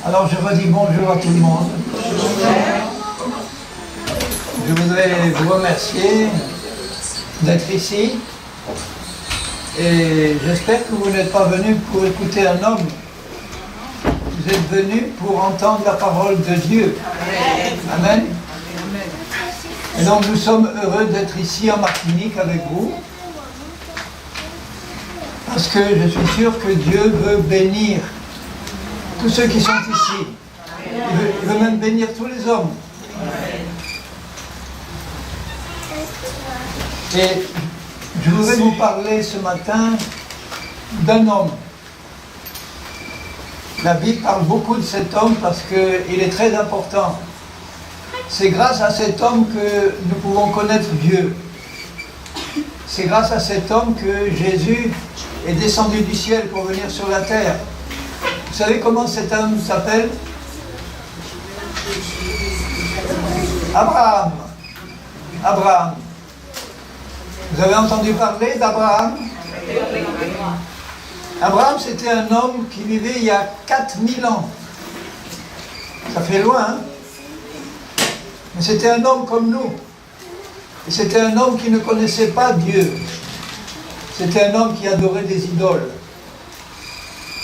Alors je redis bonjour à tout le monde. Je voudrais vous remercier d'être ici. Et j'espère que vous n'êtes pas venus pour écouter un homme. Vous êtes venus pour entendre la parole de Dieu. Amen. Et donc nous sommes heureux d'être ici en Martinique avec vous. Parce que je suis sûr que Dieu veut bénir tous ceux qui sont ici. Il veut même bénir tous les hommes. Et je voudrais vous parler ce matin d'un homme. La Bible parle beaucoup de cet homme parce qu'il est très important. C'est grâce à cet homme que nous pouvons connaître Dieu. C'est grâce à cet homme que Jésus est descendu du ciel pour venir sur la terre. Vous savez comment cet homme s'appelle? Abraham. Abraham. Vous avez entendu parler d'Abraham? Abraham, c'était un homme qui vivait il y a 4000 ans. Ça fait loin, hein? Mais c'était un homme comme nous. Et c'était un homme qui ne connaissait pas Dieu. C'était un homme qui adorait des idoles.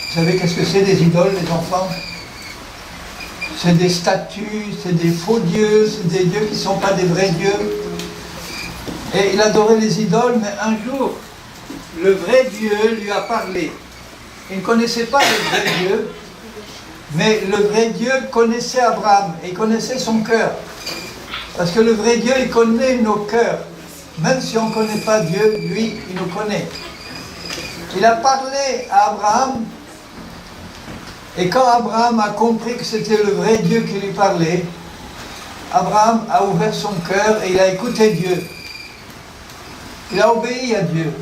Vous savez qu'est-ce que c'est des idoles, les enfants? C'est des statues, c'est des faux dieux, c'est des dieux qui ne sont pas des vrais dieux. Et il adorait les idoles, mais un jour, le vrai Dieu lui a parlé. Il ne connaissait pas le vrai Dieu, mais le vrai Dieu connaissait Abraham, et il connaissait son cœur. Parce que le vrai Dieu, il connaît nos cœurs. Même si on ne connaît pas Dieu, lui, il nous connaît. Il a parlé à Abraham. Et quand Abraham a compris que c'était le vrai Dieu qui lui parlait, Abraham a ouvert son cœur et il a écouté Dieu. Il a obéi à Dieu.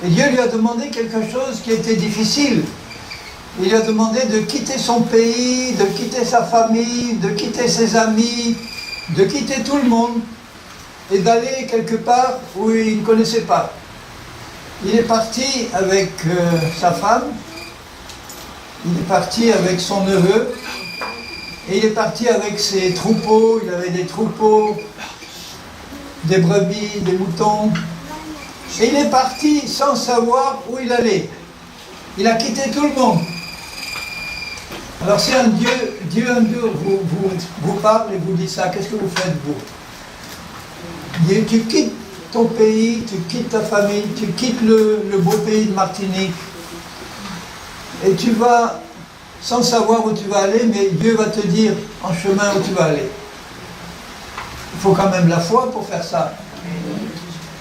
Et Dieu lui a demandé quelque chose qui était difficile. Il lui a demandé de quitter son pays, de quitter sa famille, de quitter ses amis, de quitter tout le monde et d'aller quelque part où il ne connaissait pas. Il est parti avec sa femme. Il est parti avec son neveu et il est parti avec ses troupeaux. Il avait des troupeaux, des brebis, des moutons. Et il est parti sans savoir où il allait. Il a quitté tout le monde. Alors si un Dieu un jour vous parle et vous dit ça, qu'est-ce que vous faites vous? Il dit, tu quittes ton pays, tu quittes ta famille, tu quittes le beau pays de Martinique. Et tu vas, sans savoir où tu vas aller, mais Dieu va te dire en chemin où tu vas aller. Il faut quand même la foi pour faire ça.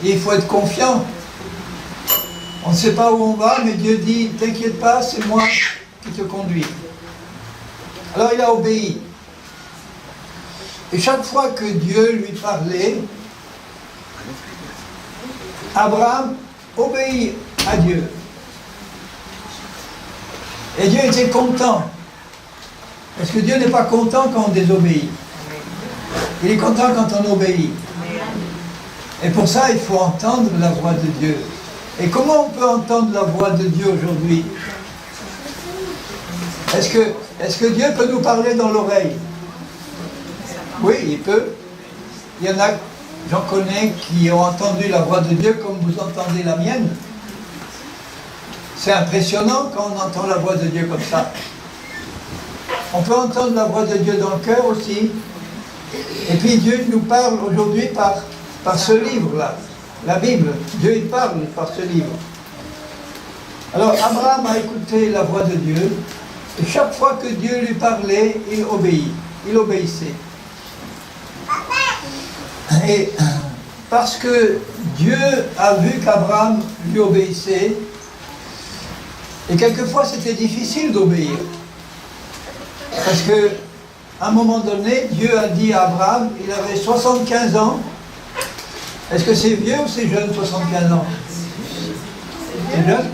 Et il faut être confiant. On ne sait pas où on va, mais Dieu dit, t'inquiète pas, c'est moi qui te conduis. Alors il a obéi. Et chaque fois que Dieu lui parlait, Abraham obéit à Dieu. Et Dieu était content. Parce que Dieu n'est pas content quand on désobéit. Il est content quand on obéit. Et pour ça, il faut entendre la voix de Dieu. Et comment on peut entendre la voix de Dieu aujourd'hui? Est-ce que Dieu peut nous parler dans l'oreille? Oui, il peut. Il y en a, j'en connais, qui ont entendu la voix de Dieu comme vous entendez la mienne. C'est impressionnant quand on entend la voix de Dieu comme ça. On peut entendre la voix de Dieu dans le cœur aussi. Et puis Dieu nous parle aujourd'hui par ce livre-là, la Bible. Dieu il parle par ce livre. Alors Abraham a écouté la voix de Dieu. Et chaque fois que Dieu lui parlait, il obéit. Il obéissait. Et parce que Dieu a vu qu'Abraham lui obéissait, et quelquefois c'était difficile d'obéir. Parce que, à un moment donné, Dieu a dit à Abraham, il avait 75 ans. Est-ce que c'est vieux ou c'est jeune, 75 ans? C'est jeune?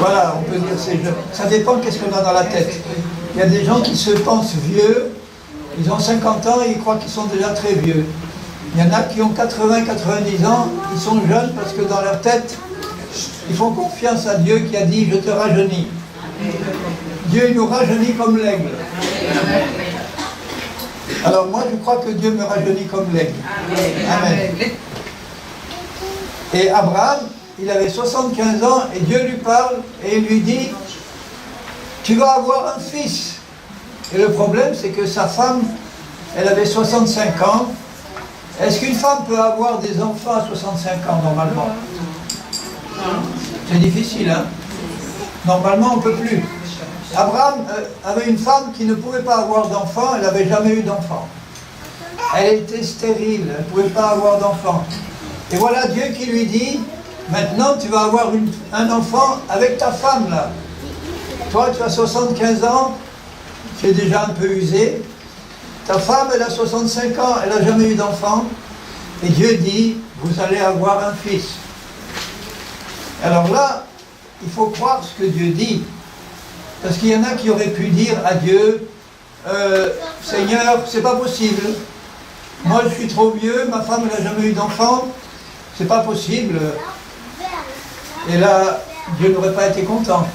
Voilà, on peut dire c'est jeune. Ça dépend qu'est-ce qu'on a dans la tête. Il y a des gens qui se pensent vieux, ils ont 50 ans et ils croient qu'ils sont déjà très vieux. Il y en a qui ont 80, 90 ans, ils sont jeunes parce que dans leur tête, ils font confiance à Dieu qui a dit « je te rajeunis ». Dieu il nous rajeunit comme l'aigle. Alors moi je crois que Dieu me rajeunit comme l'aigle. Amen. Et Abraham, il avait 75 ans et Dieu lui parle et il lui dit « tu vas avoir un fils ». Et le problème c'est que sa femme, elle avait 65 ans. Est-ce qu'une femme peut avoir des enfants à 65 ans normalement? C'est difficile, hein? Normalement on ne peut plus. Abraham avait une femme qui ne pouvait pas avoir d'enfant, elle n'avait jamais eu d'enfant. Elle était stérile, elle ne pouvait pas avoir d'enfant. Et voilà Dieu qui lui dit, maintenant tu vas avoir un enfant avec ta femme là. Toi tu as 75 ans, tu es déjà un peu usé. Ta femme elle a 65 ans, elle n'a jamais eu d'enfant. Et Dieu dit, vous allez avoir un fils. Alors là, il faut croire ce que Dieu dit. Parce qu'il y en a qui auraient pu dire à Dieu, Seigneur, c'est pas possible. Moi je suis trop vieux, ma femme elle n'a jamais eu d'enfant, c'est pas possible. Et là, Dieu n'aurait pas été content.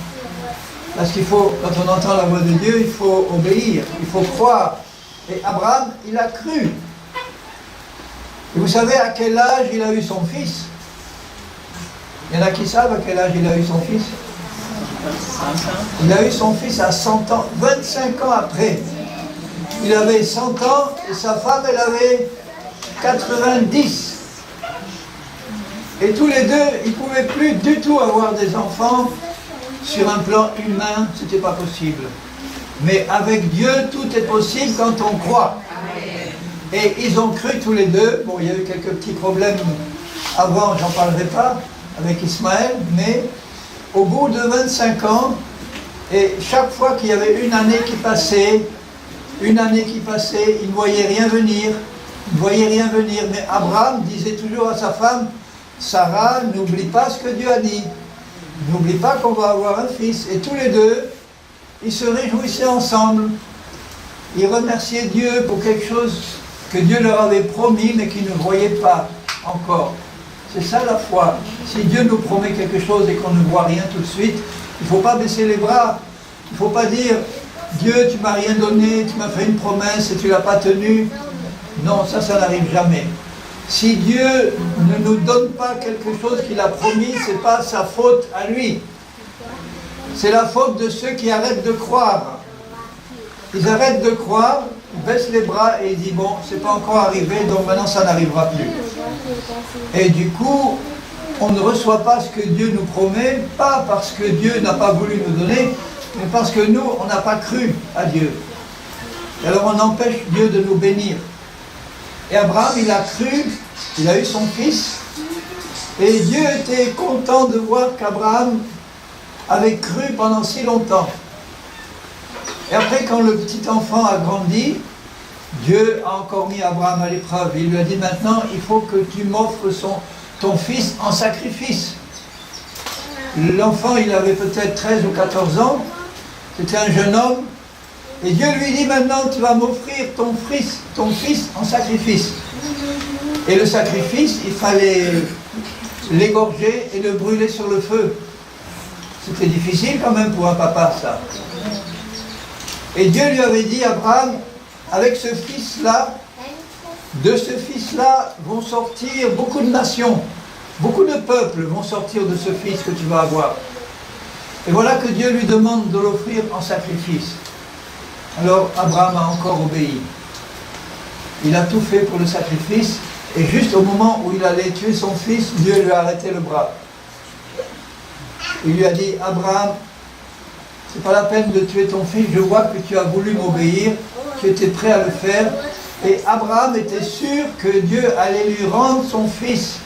Parce qu'il faut, quand on entend la voix de Dieu, il faut obéir, il faut croire. Et Abraham, il a cru. Et vous savez à quel âge il a eu son fils? Il y en a qui savent à quel âge il a eu son fils? Il a eu son fils à 100 ans, 25 ans après. Il avait 100 ans et sa femme, elle avait 90. Et tous les deux, ils ne pouvaient plus du tout avoir des enfants. Sur un plan humain, ce n'était pas possible. Mais avec Dieu, tout est possible quand on croit. Et ils ont cru tous les deux. Bon, il y a eu quelques petits problèmes avant, j'en parlerai pas, avec Ismaël, mais au bout de 25 ans, et chaque fois qu'il y avait une année qui passait, ils ne voyaient rien venir, mais Abraham disait toujours à sa femme, Sarah, n'oublie pas ce que Dieu a dit, n'oublie pas qu'on va avoir un fils, et tous les deux, ils se réjouissaient ensemble, ils remerciaient Dieu pour quelque chose que Dieu leur avait promis, mais qu'ils ne voyaient pas encore. C'est ça la foi. Si Dieu nous promet quelque chose et qu'on ne voit rien tout de suite, il ne faut pas baisser les bras. Il ne faut pas dire, Dieu, tu ne m'as rien donné, tu m'as fait une promesse et tu ne l'as pas tenue. Non, ça n'arrive jamais. Si Dieu ne nous donne pas quelque chose qu'il a promis, ce n'est pas sa faute à lui. C'est la faute de ceux qui arrêtent de croire. Ils arrêtent de croire, ils baissent les bras et ils disent, bon, c'est pas encore arrivé, donc maintenant ça n'arrivera plus. Et du coup, on ne reçoit pas ce que Dieu nous promet, pas parce que Dieu n'a pas voulu nous donner, mais parce que nous, on n'a pas cru à Dieu. Et alors on empêche Dieu de nous bénir. Et Abraham, il a cru, il a eu son fils, et Dieu était content de voir qu'Abraham avait cru pendant si longtemps. Et après, quand le petit enfant a grandi, Dieu a encore mis Abraham à l'épreuve. Il lui a dit, maintenant, il faut que tu m'offres ton fils en sacrifice. L'enfant, il avait peut-être 13 ou 14 ans. C'était un jeune homme. Et Dieu lui dit, maintenant, tu vas m'offrir ton fils en sacrifice. Et le sacrifice, il fallait l'égorger et le brûler sur le feu. C'était difficile quand même pour un papa, ça. Et Dieu lui avait dit, Abraham, avec ce fils-là, de ce fils-là vont sortir beaucoup de nations, beaucoup de peuples vont sortir de ce fils que tu vas avoir. Et voilà que Dieu lui demande de l'offrir en sacrifice. Alors Abraham a encore obéi. Il a tout fait pour le sacrifice, et juste au moment où il allait tuer son fils, Dieu lui a arrêté le bras. Il lui a dit, Abraham, c'est pas la peine de tuer ton fils, je vois que tu as voulu m'obéir, tu étais prêt à le faire. Et Abraham était sûr que Dieu allait lui rendre son fils,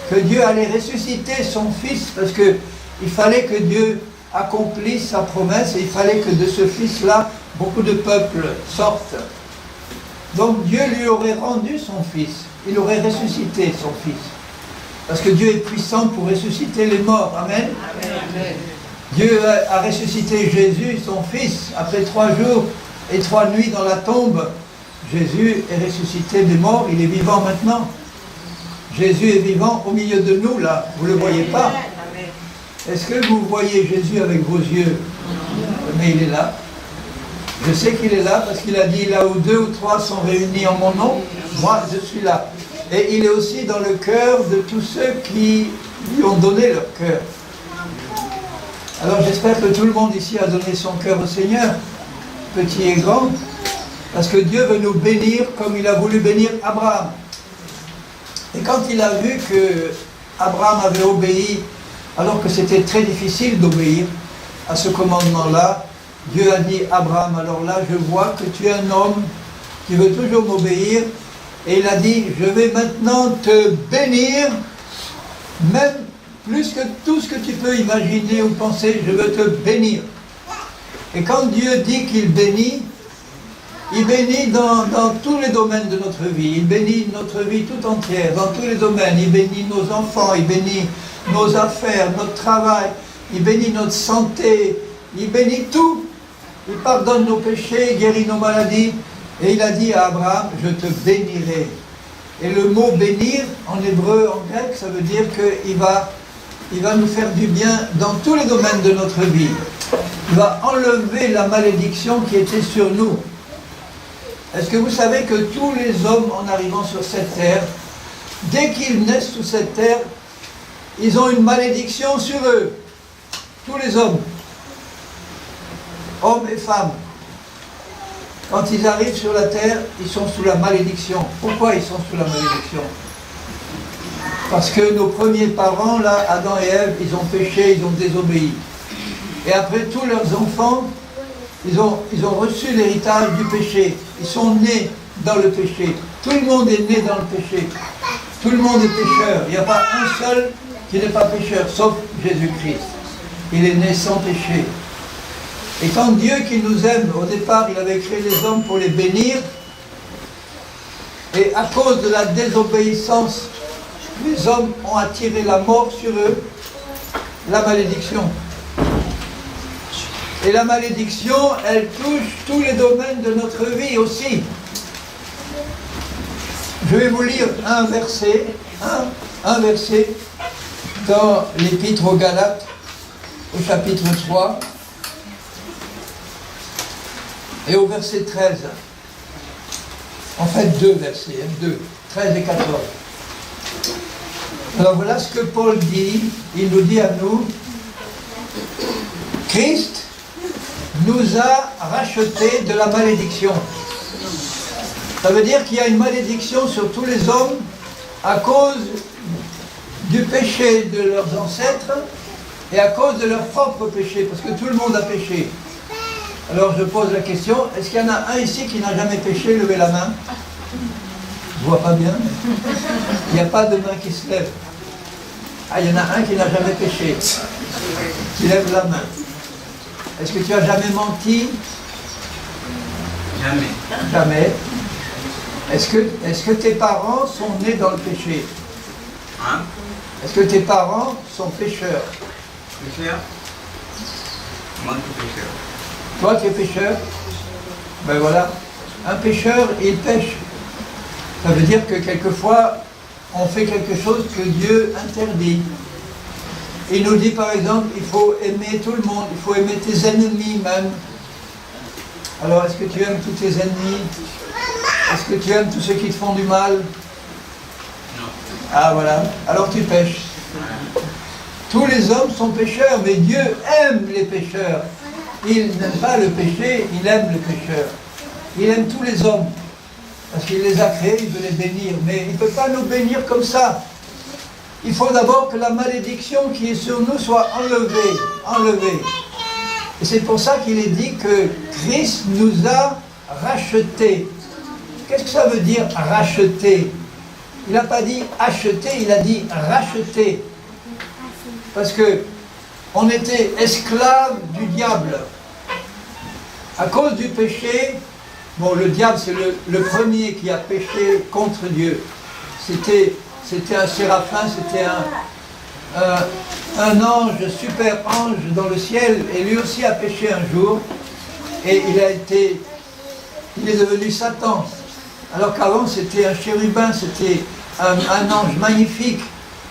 que Dieu allait ressusciter son fils, parce qu'il fallait que Dieu accomplisse sa promesse et il fallait que de ce fils-là, beaucoup de peuples sortent. Donc Dieu lui aurait rendu son fils, il aurait ressuscité son fils. Parce que Dieu est puissant pour ressusciter les morts. Amen. Amen. Dieu a ressuscité Jésus, son fils, après 3 jours et 3 nuits dans la tombe. Jésus est ressuscité des morts, il est vivant maintenant. Jésus est vivant au milieu de nous, là. Vous ne le voyez pas. Est-ce que vous voyez Jésus avec vos yeux? Mais il est là. Je sais qu'il est là parce qu'il a dit, là où 2 ou 3 sont réunis en mon nom, moi je suis là. Et il est aussi dans le cœur de tous ceux qui lui ont donné leur cœur. Alors j'espère que tout le monde ici a donné son cœur au Seigneur, petit et grand, parce que Dieu veut nous bénir comme il a voulu bénir Abraham. Et quand il a vu que Abraham avait obéi, alors que c'était très difficile d'obéir à ce commandement-là, Dieu a dit, Abraham, alors là je vois que tu es un homme qui veut toujours m'obéir, et il a dit, je vais maintenant te bénir, même plus que tout ce que tu peux imaginer ou penser, je veux te bénir. Et quand Dieu dit qu'il bénit, il bénit dans tous les domaines de notre vie. Il bénit notre vie tout entière, dans tous les domaines. Il bénit nos enfants, il bénit nos affaires, notre travail, il bénit notre santé, il bénit tout. Il pardonne nos péchés, il guérit nos maladies. Et il a dit à Abraham, je te bénirai. Et le mot bénir, en hébreu, en grec, ça veut dire qu'il va nous faire du bien dans tous les domaines de notre vie. Il va enlever la malédiction qui était sur nous. Est-ce que vous savez que tous les hommes, en arrivant sur cette terre, dès qu'ils naissent sur cette terre, ils ont une malédiction sur eux? Tous les hommes, hommes et femmes. Quand ils arrivent sur la terre, ils sont sous la malédiction. Pourquoi ils sont sous la malédiction? Parce que nos premiers parents, là, Adam et Ève, ils ont péché, ils ont désobéi. Et après, tous leurs enfants, ils ont reçu l'héritage du péché. Ils sont nés dans le péché. Tout le monde est né dans le péché. Tout le monde est pécheur. Il n'y a pas un seul qui n'est pas pécheur, sauf Jésus-Christ. Il est né sans péché. Et quand Dieu qui nous aime, au départ, il avait créé les hommes pour les bénir, et à cause de la désobéissance, les hommes ont attiré la mort sur eux, la malédiction. Et la malédiction, elle touche tous les domaines de notre vie aussi. Je vais vous lire un verset dans l'Épître aux Galates, au chapitre 3, et au verset 13. En fait, 2 versets, 2, 13 et 14. Alors voilà ce que Paul dit, il nous dit à nous, Christ nous a rachetés de la malédiction. Ça veut dire qu'il y a une malédiction sur tous les hommes à cause du péché de leurs ancêtres et à cause de leur propre péché, parce que tout le monde a péché. Alors je pose la question, est-ce qu'il y en a un ici qui n'a jamais péché? Levez la main. Je ne vois pas bien. Il n'y a pas de main qui se lève. Ah, il y en a un qui n'a jamais péché. Qui lève la main. Est-ce que tu as jamais menti? Jamais. Jamais. Est-ce que tes parents sont nés dans le péché? Hein? Est-ce que tes parents sont pécheurs? Pécheur? Moi, je suis pécheur. Toi, tu es pécheur? Ben voilà. Un pécheur, il pêche. Ça veut dire que quelquefois, on fait quelque chose que Dieu interdit. Il nous dit par exemple, il faut aimer tout le monde, il faut aimer tes ennemis même. Alors, est-ce que tu aimes tous tes ennemis? Est-ce que tu aimes tous ceux qui te font du mal? Non. Ah voilà, alors tu pêches. Tous les hommes sont pécheurs, mais Dieu aime les pécheurs. Il n'aime pas le péché, il aime le pécheur. Il aime tous les hommes, parce qu'il les a créés, il veut les bénir. Mais il ne peut pas nous bénir comme ça. Il faut d'abord que la malédiction qui est sur nous soit enlevée. Et c'est pour ça qu'il est dit que Christ nous a rachetés. Qu'est-ce que ça veut dire racheter? Il n'a pas dit acheter, il a dit racheter. Parce que on était esclave du diable. À cause du péché, bon, le diable c'est le premier qui a péché contre Dieu. C'était un séraphin, c'était un ange, super ange dans le ciel, et lui aussi a péché un jour, et il est devenu Satan. Alors qu'avant c'était un chérubin, c'était un ange magnifique,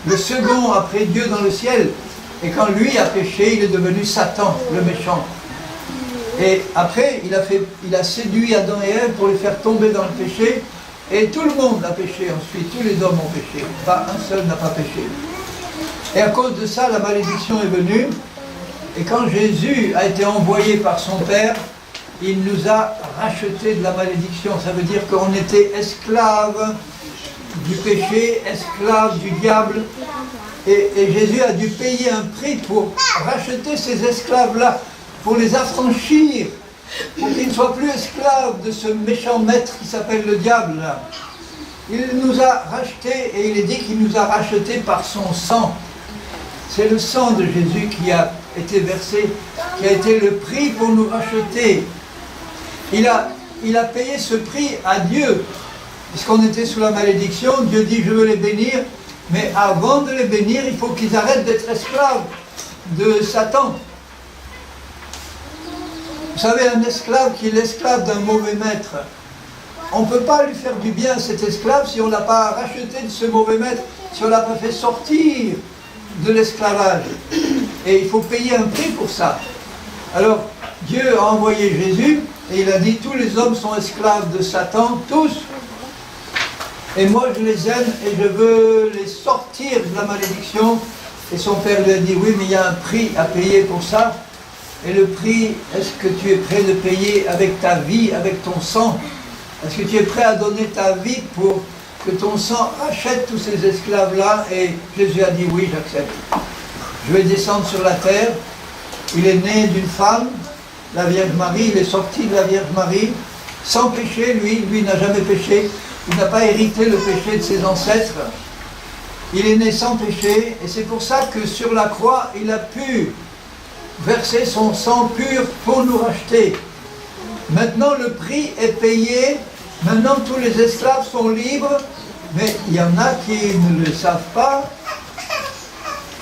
le second après Dieu dans le ciel. Et quand lui a péché, il est devenu Satan, le méchant. Et après, il a séduit Adam et Ève pour les faire tomber dans le péché. Et tout le monde a péché ensuite, tous les hommes ont péché. Pas un seul n'a pas péché. Et à cause de ça, la malédiction est venue. Et quand Jésus a été envoyé par son Père, il nous a rachetés de la malédiction. Ça veut dire qu'on était esclaves du péché, esclaves du diable. Et Jésus a dû payer un prix pour racheter ces esclaves-là, pour les affranchir, pour qu'ils ne soient plus esclaves de ce méchant maître qui s'appelle le diable. Là. Il nous a rachetés et il est dit qu'il nous a rachetés par son sang. C'est le sang de Jésus qui a été versé, qui a été le prix pour nous racheter. Il a payé ce prix à Dieu. Puisqu'on était sous la malédiction, Dieu dit « je veux les bénir ». Mais avant de les bénir, il faut qu'ils arrêtent d'être esclaves de Satan. Vous savez, un esclave qui est l'esclave d'un mauvais maître, on ne peut pas lui faire du bien à cet esclave si on ne l'a pas racheté de ce mauvais maître, si on ne l'a pas fait sortir de l'esclavage. Et il faut payer un prix pour ça. Alors, Dieu a envoyé Jésus et il a dit tous les hommes sont esclaves de Satan, tous. Et moi je les aime et je veux les sortir de la malédiction. Et son père lui a dit oui, mais il y a un prix à payer pour ça. Et le prix, est-ce que tu es prêt de payer avec ta vie, avec ton sang? Est-ce que tu es prêt à donner ta vie pour que ton sang rachète tous ces esclaves-là? Et Jésus a dit oui, j'accepte. Je vais descendre sur la terre. Il est né d'une femme, la Vierge Marie, il est sorti de la Vierge Marie, sans péché, lui n'a jamais péché. Il n'a pas hérité le péché de ses ancêtres. Il est né sans péché et c'est pour ça que sur la croix, il a pu verser son sang pur pour nous racheter. Maintenant, le prix est payé. Maintenant, tous les esclaves sont libres. Mais il y en a qui ne le savent pas.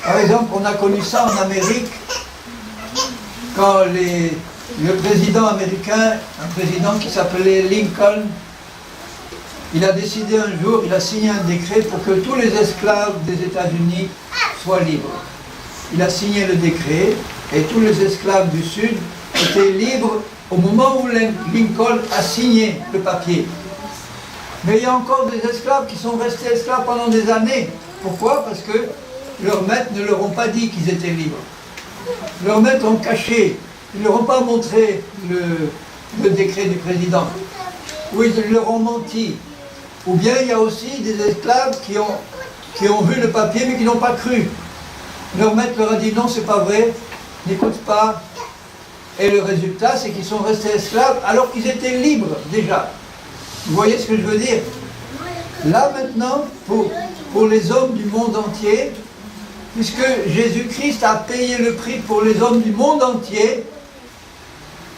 Par exemple, on a connu ça en Amérique quand le président américain, un président qui s'appelait Lincoln, il a décidé un jour, il a signé un décret pour que tous les esclaves des États-Unis soient libres. Il a signé le décret et tous les esclaves du Sud étaient libres au moment où Lincoln a signé le papier. Mais il y a encore des esclaves qui sont restés esclaves pendant des années. Pourquoi? Parce que leurs maîtres ne leur ont pas dit qu'ils étaient libres. Leurs maîtres ont caché, ils ne leur ont pas montré le décret du président. Ou ils leur ont menti. Ou bien il y a aussi des esclaves qui ont vu le papier mais qui n'ont pas cru. Leur maître leur a dit non, c'est pas vrai, n'écoute pas. Et le résultat, c'est qu'ils sont restés esclaves alors qu'ils étaient libres déjà. Vous voyez ce que je veux dire? Là maintenant, pour les hommes du monde entier, puisque Jésus-Christ a payé le prix pour les hommes du monde entier,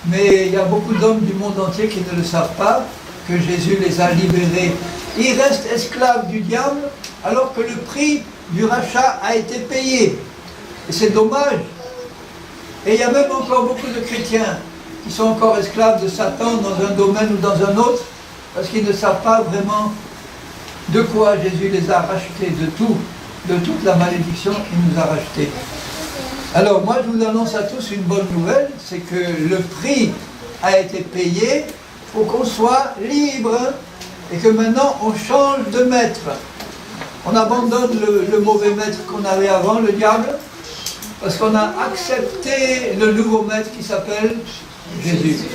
mais il y a beaucoup d'hommes du monde entier qui ne le savent pas, que Jésus les a libérés. Ils restent esclaves du diable alors que le prix du rachat a été payé. Et c'est dommage. Et il y a même encore beaucoup de chrétiens qui sont encore esclaves de Satan dans un domaine ou dans un autre parce qu'ils ne savent pas vraiment de quoi Jésus les a rachetés, de tout, de toute la malédiction qu'il nous a rachetés. Alors moi je vous annonce à tous une bonne nouvelle, c'est que le prix a été payé pour qu'on soit libre et que maintenant on change de maître. On abandonne le mauvais maître qu'on avait avant, le diable, parce qu'on a accepté le nouveau maître qui s'appelle Jésus.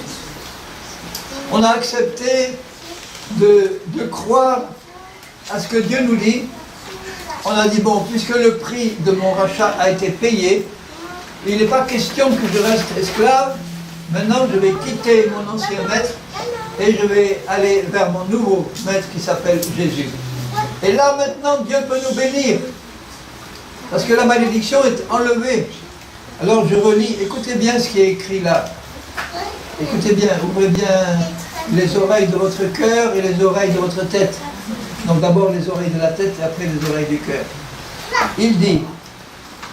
On a accepté de croire à ce que Dieu nous dit. On a dit, bon, puisque le prix de mon rachat a été payé, il n'est pas question que je reste esclave. Maintenant, je vais quitter mon ancien maître et je vais aller vers mon nouveau maître qui s'appelle Jésus. Et là, maintenant, Dieu peut nous bénir. Parce que la malédiction est enlevée. Alors je relis, écoutez bien ce qui est écrit là. Écoutez bien, ouvrez bien les oreilles de votre cœur et les oreilles de votre tête. Donc d'abord les oreilles de la tête et après les oreilles du cœur. Il dit,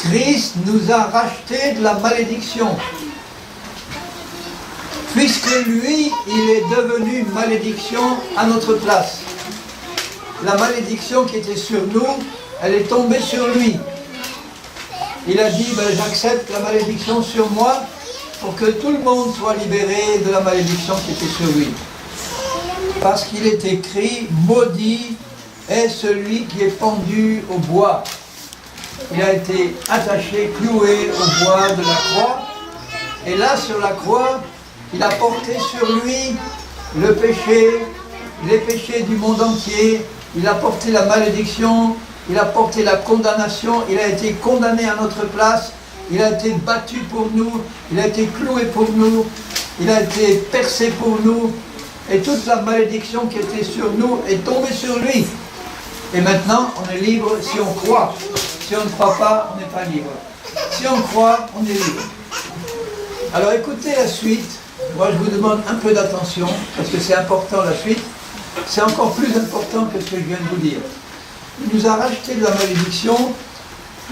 Christ nous a rachetés de la malédiction, puisque lui, il est devenu malédiction à notre place. La malédiction qui était sur nous, elle est tombée sur lui. Il a dit, j'accepte la malédiction sur moi pour que tout le monde soit libéré de la malédiction qui était sur lui. Parce qu'il est écrit, maudit est celui qui est pendu au bois. Il a été attaché, cloué au bois de la croix. Et là, sur la croix, il a porté sur lui le péché, les péchés du monde entier. Il a porté la malédiction, il a porté la condamnation, il a été condamné à notre place, il a été battu pour nous, il a été cloué pour nous, il a été percé pour nous, et toute la malédiction qui était sur nous est tombée sur lui. Et maintenant, on est libre si on croit. Si on ne croit pas, on n'est pas libre. Si on croit, on est libre. Alors écoutez la suite. Moi, je vous demande un peu d'attention, parce que c'est important la suite. C'est encore plus important que ce que je viens de vous dire. Il nous a racheté de la malédiction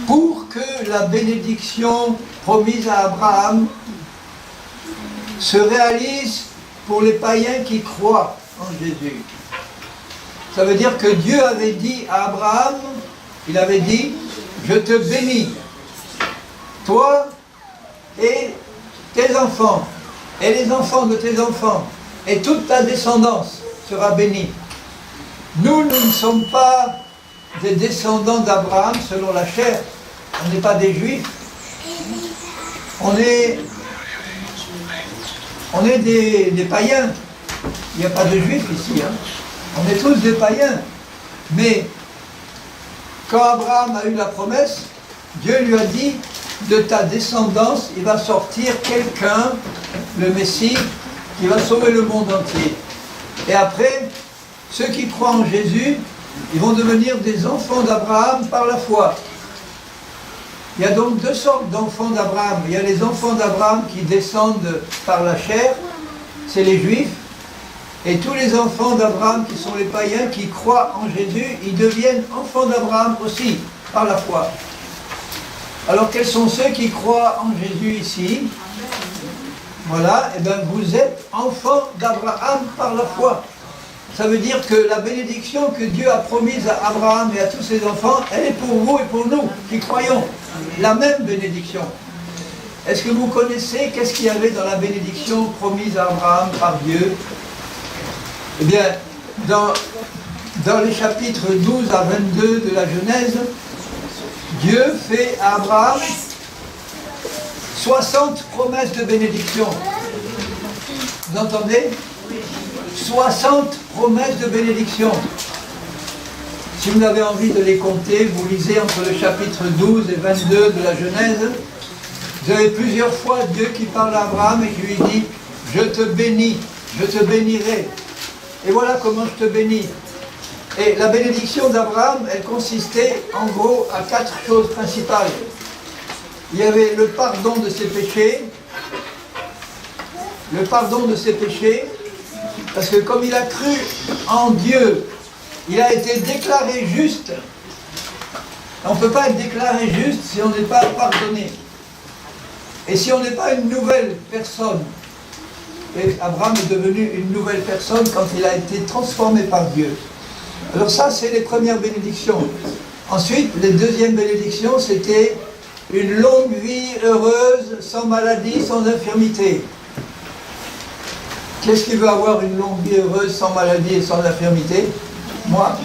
pour que la bénédiction promise à Abraham se réalise pour les païens qui croient en Jésus. Ça veut dire que Dieu avait dit à Abraham, il avait dit, je te bénis, toi et tes enfants, et les enfants de tes enfants, et toute ta descendance sera bénie. Nous ne sommes pas des descendants d'Abraham selon la chair, on n'est pas des juifs, on est des païens. Il n'y a pas de juifs ici, hein. On est tous des païens. Mais quand Abraham a eu la promesse, Dieu lui a dit, de ta descendance, il va sortir quelqu'un, le Messie, qui va sauver le monde entier. Et après, ceux qui croient en Jésus, ils vont devenir des enfants d'Abraham par la foi. Il y a donc deux sortes d'enfants d'Abraham. Il y a les enfants d'Abraham qui descendent par la chair, c'est les Juifs. Et tous les enfants d'Abraham qui sont les païens, qui croient en Jésus, ils deviennent enfants d'Abraham aussi, par la foi. Alors quels sont ceux qui croient en Jésus ici? Voilà, et bien vous êtes enfants d'Abraham par la foi. Ça veut dire que la bénédiction que Dieu a promise à Abraham et à tous ses enfants, elle est pour vous et pour nous qui croyons. La même bénédiction. Est-ce que vous connaissez qu'est-ce qu'il y avait dans la bénédiction promise à Abraham par Dieu? Eh bien, dans les chapitres 12 à 22 de la Genèse, Dieu fait à Abraham 60 promesses de bénédiction. Vous entendez? 60 promesses de bénédiction. Si vous avez envie de les compter, vous lisez entre le chapitre 12 et 22 de la Genèse. Vous avez plusieurs fois Dieu qui parle à Abraham et qui lui dit « Je te bénis, je te bénirai ». Et voilà comment je te bénis. Et la bénédiction d'Abraham, elle consistait en gros à 4 choses principales. Il y avait le pardon de ses péchés. Le pardon de ses péchés. Parce que comme il a cru en Dieu, il a été déclaré juste. On ne peut pas être déclaré juste si on n'est pas pardonné. Et si on n'est pas une nouvelle personne. Et Abraham est devenu une nouvelle personne quand il a été transformé par Dieu. Alors ça, c'est les premières bénédictions. Ensuite, les deuxièmes bénédictions, c'était une longue vie heureuse, sans maladie, sans infirmité. Qu'est-ce qui veut avoir une longue vie heureuse, sans maladie et sans infirmité? Moi.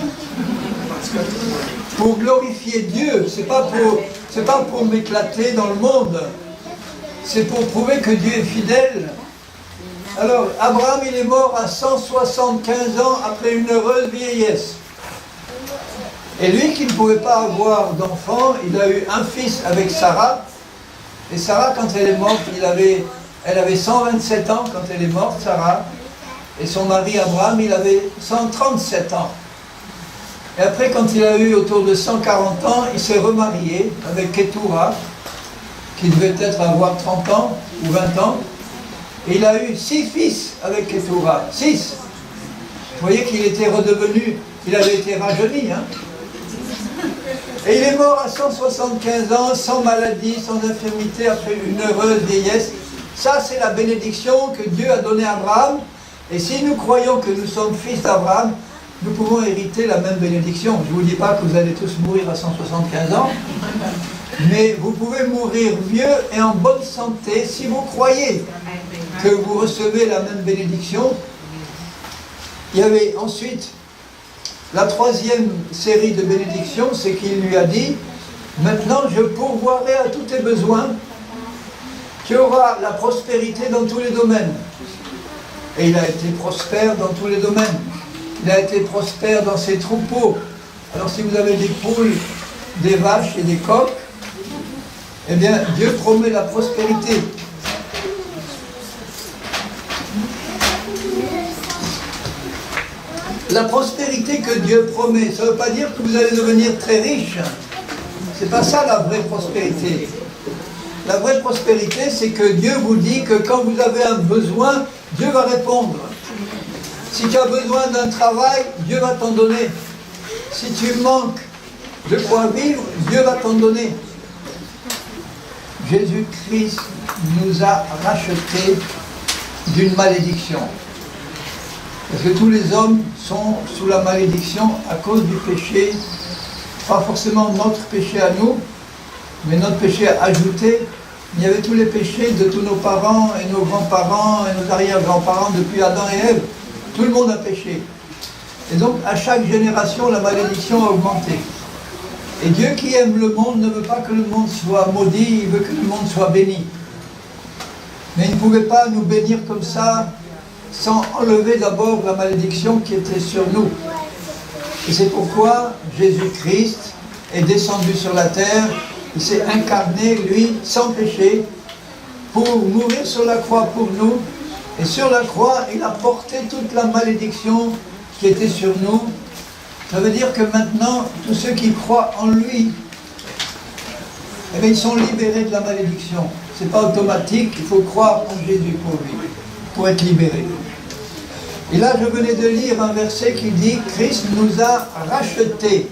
Pour glorifier Dieu, c'est pas pour m'éclater dans le monde. C'est pour prouver que Dieu est fidèle. Alors, Abraham, il est mort à 175 ans après une heureuse vieillesse. Et lui, qui ne pouvait pas avoir d'enfant, il a eu un fils avec Sarah. Et Sarah, quand elle est morte, elle avait 127 ans quand elle est morte, Sarah. Et son mari, Abraham, il avait 137 ans. Et après, quand il a eu autour de 140 ans, il s'est remarié avec Ketura, qui devait peut-être avoir 30 ans ou 20 ans. Et il a eu 6 fils avec Ketura. 6. Vous voyez qu'il était redevenu, il avait été rajeuni. Hein? Et il est mort à 175 ans, sans maladie, sans infirmité, après une heureuse vieillesse. Ça, c'est la bénédiction que Dieu a donnée à Abraham. Et si nous croyons que nous sommes fils d'Abraham, nous pouvons hériter la même bénédiction. Je ne vous dis pas que vous allez tous mourir à 175 ans, mais vous pouvez mourir vieux et en bonne santé si vous croyez que vous recevez la même bénédiction. Il y avait ensuite la troisième série de bénédictions, c'est qu'il lui a dit, maintenant je pourvoirai à tous tes besoins, tu auras la prospérité dans tous les domaines. Et il a été prospère dans tous les domaines. Il a été prospère dans ses troupeaux. Alors si vous avez des poules, des vaches et des coqs, eh bien Dieu promet la prospérité. La prospérité que Dieu promet, ça ne veut pas dire que vous allez devenir très riche. C'est pas ça la vraie prospérité. La vraie prospérité, c'est que Dieu vous dit que quand vous avez un besoin, Dieu va répondre. Si tu as besoin d'un travail, Dieu va t'en donner. Si tu manques de quoi vivre, Dieu va t'en donner. Jésus-Christ nous a rachetés d'une malédiction. Parce que tous les hommes sont sous la malédiction à cause du péché. Pas forcément notre péché à nous, mais notre péché ajouté. Il y avait tous les péchés de tous nos parents et nos grands-parents et nos arrière-grands-parents depuis Adam et Ève. Tout le monde a péché. Et donc, à chaque génération, la malédiction a augmenté. Et Dieu qui aime le monde ne veut pas que le monde soit maudit, il veut que le monde soit béni. Mais il ne pouvait pas nous bénir comme ça, sans enlever d'abord la malédiction qui était sur nous. Et c'est pourquoi Jésus-Christ est descendu sur la terre, il s'est incarné, lui, sans péché, pour mourir sur la croix pour nous. Et sur la croix, il a porté toute la malédiction qui était sur nous. Ça veut dire que maintenant, tous ceux qui croient en lui, eh bien, ils sont libérés de la malédiction. Ce n'est pas automatique, il faut croire en Jésus pour lui, pour être libéré. Et là, je venais de lire un verset qui dit « Christ nous a rachetés ».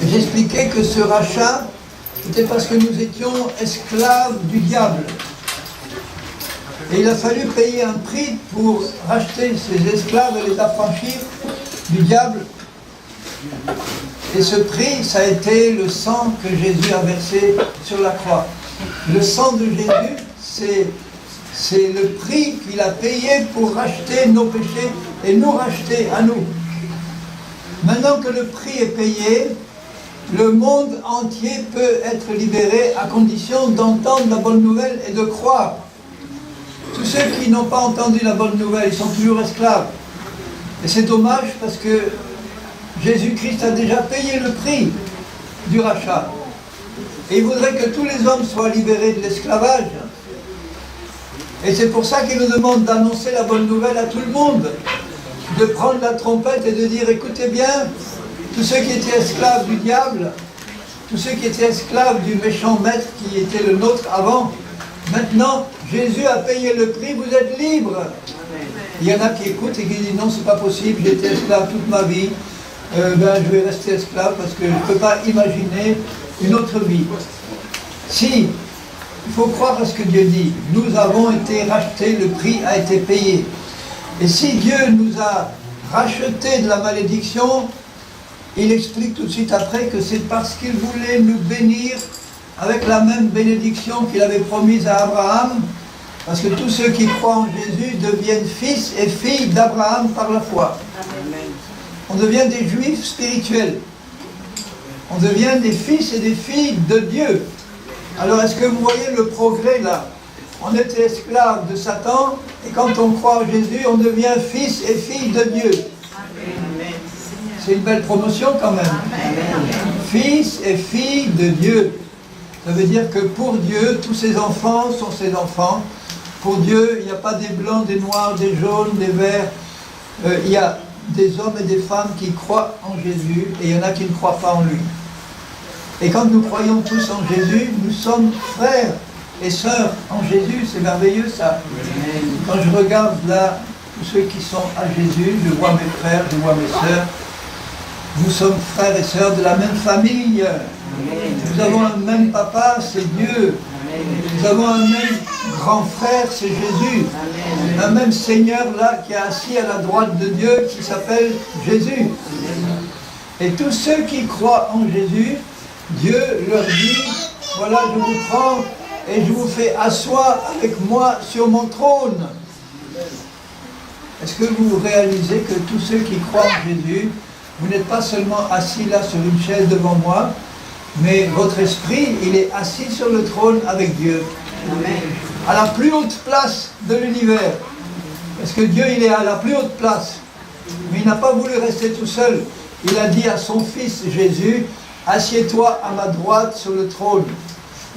Et j'expliquais que ce rachat, c'était parce que nous étions esclaves du diable. Et il a fallu payer un prix pour racheter ces esclaves et les affranchir du diable. Et ce prix, ça a été le sang que Jésus a versé sur la croix. Le sang de Jésus, c'est le prix qu'il a payé pour racheter nos péchés et nous racheter à nous. Maintenant que le prix est payé, le monde entier peut être libéré à condition d'entendre la bonne nouvelle et de croire. Tous ceux qui n'ont pas entendu la bonne nouvelle, ils sont toujours esclaves. Et c'est dommage parce que Jésus-Christ a déjà payé le prix du rachat. Et il voudrait que tous les hommes soient libérés de l'esclavage. Et c'est pour ça qu'il nous demande d'annoncer la bonne nouvelle à tout le monde. De prendre la trompette et de dire, écoutez bien, tous ceux qui étaient esclaves du diable, tous ceux qui étaient esclaves du méchant maître qui était le nôtre avant, maintenant, Jésus a payé le prix, vous êtes libres. Il y en a qui écoutent et qui disent, non, c'est pas possible, j'ai été esclave toute ma vie, je vais rester esclave parce que je ne peux pas imaginer une autre vie. Si, il faut croire à ce que Dieu dit. Nous avons été rachetés, le prix a été payé. Et si Dieu nous a rachetés de la malédiction, il explique tout de suite après que c'est parce qu'il voulait nous bénir avec la même bénédiction qu'il avait promise à Abraham, parce que tous ceux qui croient en Jésus deviennent fils et filles d'Abraham par la foi. On devient des juifs spirituels. On devient des fils et des filles de Dieu. Alors est-ce que vous voyez le progrès là? On était esclaves de Satan, et quand on croit en Jésus, on devient fils et filles de Dieu. C'est une belle promotion quand même. Fils et filles de Dieu. Ça veut dire que pour Dieu, tous ses enfants sont ses enfants. Pour Dieu, il n'y a pas des blancs, des noirs, des jaunes, des verts. Il y a des hommes et des femmes qui croient en Jésus, et il y en a qui ne croient pas en lui. Et quand nous croyons tous en Jésus, nous sommes frères et sœurs en Jésus. C'est merveilleux ça. Quand je regarde là, tous ceux qui sont à Jésus, je vois mes frères, je vois mes sœurs. Nous sommes frères et sœurs de la même famille. Nous avons un même papa, c'est Dieu. Nous avons un même grand frère, c'est Jésus. Un même Seigneur là qui est assis à la droite de Dieu qui s'appelle Jésus. Et tous ceux qui croient en Jésus, Dieu leur dit, voilà, je vous prends et je vous fais asseoir avec moi sur mon trône. Est-ce que vous réalisez que tous ceux qui croient en Jésus, vous n'êtes pas seulement assis là sur une chaise devant moi, mais votre esprit, il est assis sur le trône avec Dieu. Amen. À la plus haute place de l'univers. Parce que Dieu, il est à la plus haute place. Mais il n'a pas voulu rester tout seul. Il a dit à son fils Jésus, assieds-toi à ma droite sur le trône.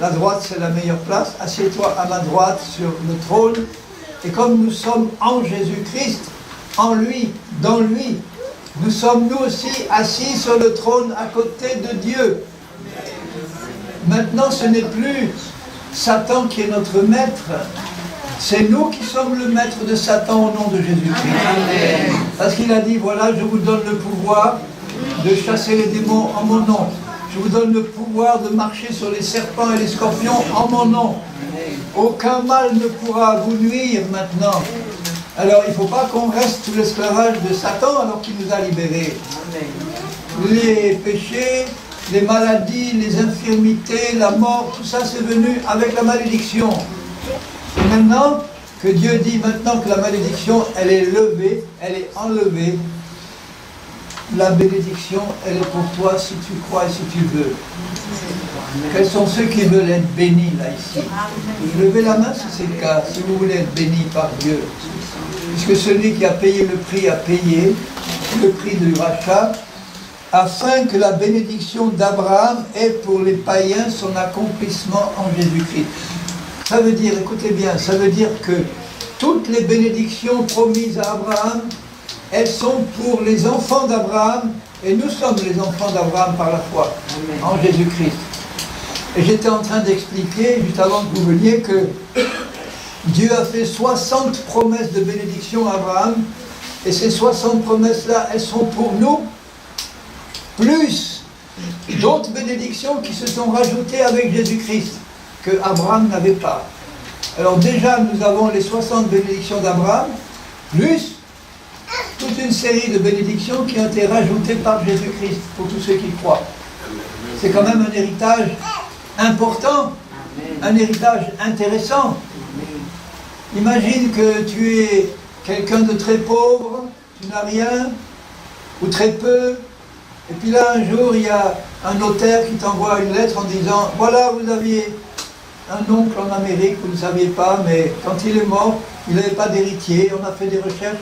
La droite, c'est la meilleure place. Assieds-toi à ma droite sur le trône. Et comme nous sommes en Jésus-Christ, en lui, dans lui, nous sommes nous aussi assis sur le trône à côté de Dieu. Maintenant, ce n'est plus Satan qui est notre maître. C'est nous qui sommes le maître de Satan au nom de Jésus-Christ. Parce qu'il a dit, voilà, je vous donne le pouvoir de chasser les démons en mon nom. Je vous donne le pouvoir de marcher sur les serpents et les scorpions en mon nom. Aucun mal ne pourra vous nuire maintenant. Alors il ne faut pas qu'on reste sous l'esclavage de Satan alors qu'il nous a libérés. Les péchés, les maladies, les infirmités, la mort, tout ça c'est venu avec la malédiction. Et maintenant que Dieu dit maintenant que la malédiction elle est levée, elle est enlevée, la bénédiction elle est pour toi si tu crois et si tu veux. Quels sont ceux qui veulent être bénis là ici? Levez la main si c'est le cas, si vous voulez être bénis par Dieu. Puisque celui qui a payé le prix a payé le prix du rachat, afin que la bénédiction d'Abraham ait pour les païens son accomplissement en Jésus-Christ. Ça veut dire, écoutez bien, ça veut dire que toutes les bénédictions promises à Abraham, elles sont pour les enfants d'Abraham, et nous sommes les enfants d'Abraham par la foi, en Jésus-Christ. Et j'étais en train d'expliquer, juste avant que vous veniez, que Dieu a fait 60 promesses de bénédiction à Abraham, et ces 60 promesses-là, elles sont pour nous, plus d'autres bénédictions qui se sont rajoutées avec Jésus-Christ, que Abraham n'avait pas. Alors déjà, nous avons les 60 bénédictions d'Abraham, plus toute une série de bénédictions qui ont été rajoutées par Jésus-Christ, pour tous ceux qui croient. C'est quand même un héritage important, un héritage intéressant. Imagine que tu es quelqu'un de très pauvre, tu n'as rien, ou très peu, et puis là un jour il y a un notaire qui t'envoie une lettre en disant « Voilà, vous aviez un oncle en Amérique, vous ne saviez pas, mais quand il est mort, il n'avait pas d'héritier, on a fait des recherches,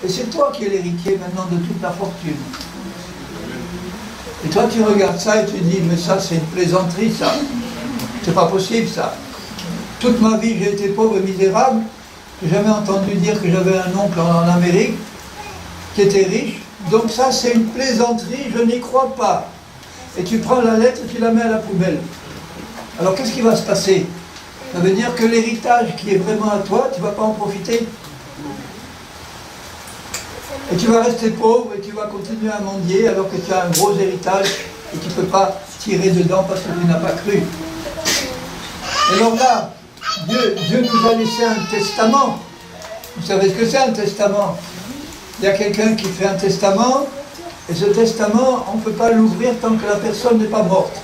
et c'est toi qui es l'héritier maintenant de toute la fortune. » Et toi tu regardes ça et tu dis « Mais ça c'est une plaisanterie ça, c'est pas possible ça. Toute ma vie j'ai été pauvre et misérable, j'ai jamais entendu dire que j'avais un oncle en Amérique qui était riche, donc ça c'est une plaisanterie, je n'y crois pas. » Et tu prends la lettre et tu la mets à la poubelle. Alors qu'est-ce qui va se passer? Ça veut dire que l'héritage qui est vraiment à toi, tu ne vas pas en profiter. Et tu vas rester pauvre et tu vas continuer à mendier alors que tu as un gros héritage et tu ne peux pas tirer dedans parce que tu n'as pas cru. Et alors là, Dieu nous a laissé un testament. Vous savez ce que c'est un testament? Il y a quelqu'un qui fait un testament, et ce testament, on ne peut pas l'ouvrir tant que la personne n'est pas morte.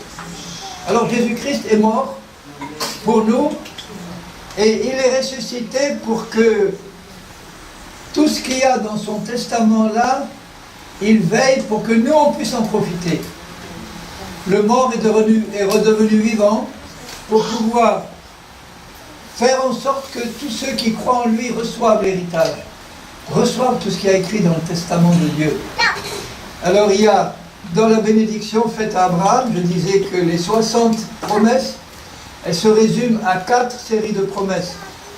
Alors Jésus-Christ est mort pour nous, et il est ressuscité pour que tout ce qu'il y a dans son testament-là, il veille pour que nous, on puisse en profiter. Le mort est redevenu vivant pour pouvoir faire en sorte que tous ceux qui croient en lui reçoivent l'héritage, reçoivent tout ce qui est écrit dans le testament de Dieu. Alors il y a, dans la bénédiction faite à Abraham, je disais que les 60 promesses, elles se résument à 4 séries de promesses.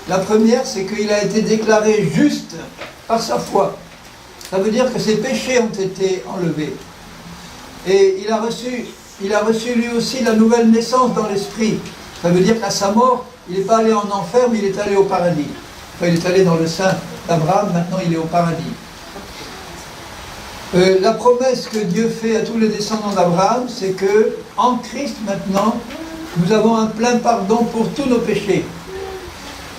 La première, c'est qu'il a été déclaré juste par sa foi. Ça veut dire que ses péchés ont été enlevés. Et il a reçu il a reçu lui aussi la nouvelle naissance dans l'esprit. Ça veut dire qu'à sa mort, il n'est pas allé en enfer, mais il est allé au paradis. Enfin, il est allé dans le sein d'Abraham, maintenant il est au paradis. La promesse que Dieu fait à tous les descendants d'Abraham, c'est que en Christ maintenant, nous avons un plein pardon pour tous nos péchés.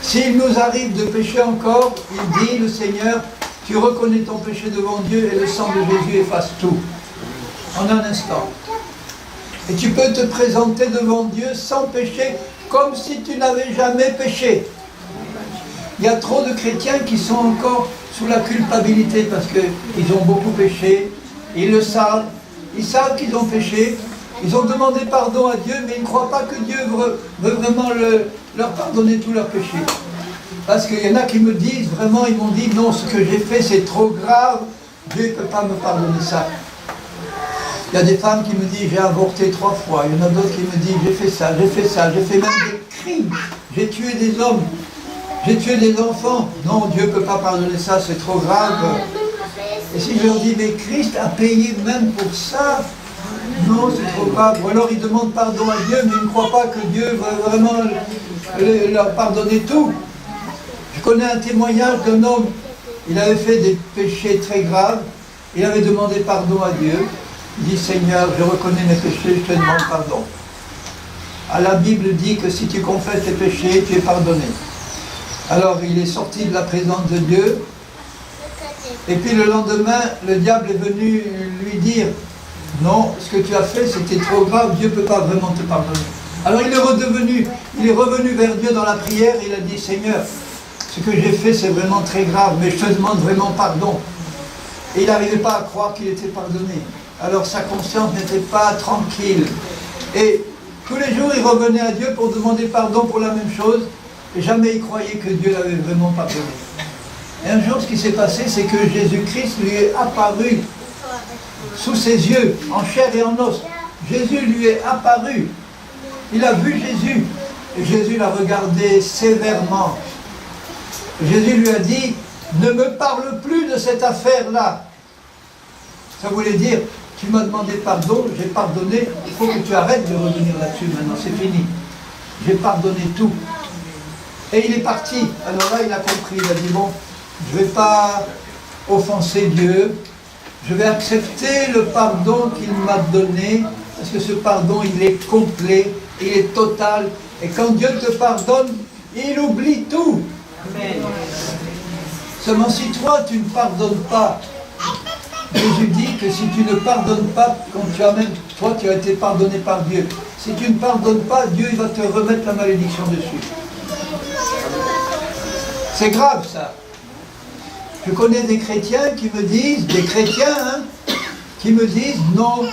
S'il nous arrive de pécher encore, il dit, le Seigneur, tu reconnais ton péché devant Dieu et le sang de Jésus efface tout. En un instant. Et tu peux te présenter devant Dieu sans péché, comme si tu n'avais jamais péché. Il y a trop de chrétiens qui sont encore sous la culpabilité parce qu'ils ont beaucoup péché, ils le savent, ils savent qu'ils ont péché, ils ont demandé pardon à Dieu, mais ils ne croient pas que Dieu veut vraiment leur pardonner tous leurs péchés. Parce qu'il y en a qui me disent, vraiment, ils m'ont dit, non, ce que j'ai fait c'est trop grave, Dieu ne peut pas me pardonner ça. Il y a des femmes qui me disent, j'ai avorté 3 fois, il y en a d'autres qui me disent, j'ai fait ça, j'ai fait même des crimes, j'ai tué des hommes. J'ai tué des enfants. Non, Dieu ne peut pas pardonner ça, c'est trop grave. Et si je leur dis, mais Christ a payé même pour ça, non, c'est trop grave. Ou alors ils demandent pardon à Dieu, mais ils ne croient pas que Dieu va vraiment leur pardonner tout. Je connais un témoignage d'un homme, il avait fait des péchés très graves, il avait demandé pardon à Dieu. Il dit, Seigneur, je reconnais mes péchés, je te demande pardon. La Bible dit que si tu confesses tes péchés, tu es pardonné. Alors il est sorti de la présence de Dieu, et puis le lendemain, le diable est venu lui dire, non, ce que tu as fait c'était trop grave, Dieu ne peut pas vraiment te pardonner. Alors il est revenu vers Dieu dans la prière, et il a dit, Seigneur, ce que j'ai fait c'est vraiment très grave, mais je te demande vraiment pardon. Et il n'arrivait pas à croire qu'il était pardonné. Alors sa conscience n'était pas tranquille. Et tous les jours il revenait à Dieu pour demander pardon pour la même chose, et jamais il croyait que Dieu l'avait vraiment pardonné. Et un jour, ce qui s'est passé, c'est que Jésus-Christ lui est apparu sous ses yeux, en chair et en os. Jésus lui est apparu. Il a vu Jésus. Et Jésus l'a regardé sévèrement. Jésus lui a dit, ne me parle plus de cette affaire-là. Ça voulait dire, tu m'as demandé pardon, j'ai pardonné, il faut que tu arrêtes de revenir là-dessus maintenant, c'est fini. J'ai pardonné tout. Et il est parti. Alors là, il a compris. Il a dit, bon, je ne vais pas offenser Dieu. Je vais accepter le pardon qu'il m'a donné. Parce que ce pardon, il est complet. Il est total. Et quand Dieu te pardonne, il oublie tout. Amen. Seulement si toi, tu ne pardonnes pas, Jésus dit que si tu ne pardonnes pas, quand toi, tu as été pardonné par Dieu. Si tu ne pardonnes pas, Dieu il va te remettre la malédiction dessus. C'est grave ça. Je connais des chrétiens qui me disent, qui me disent, non,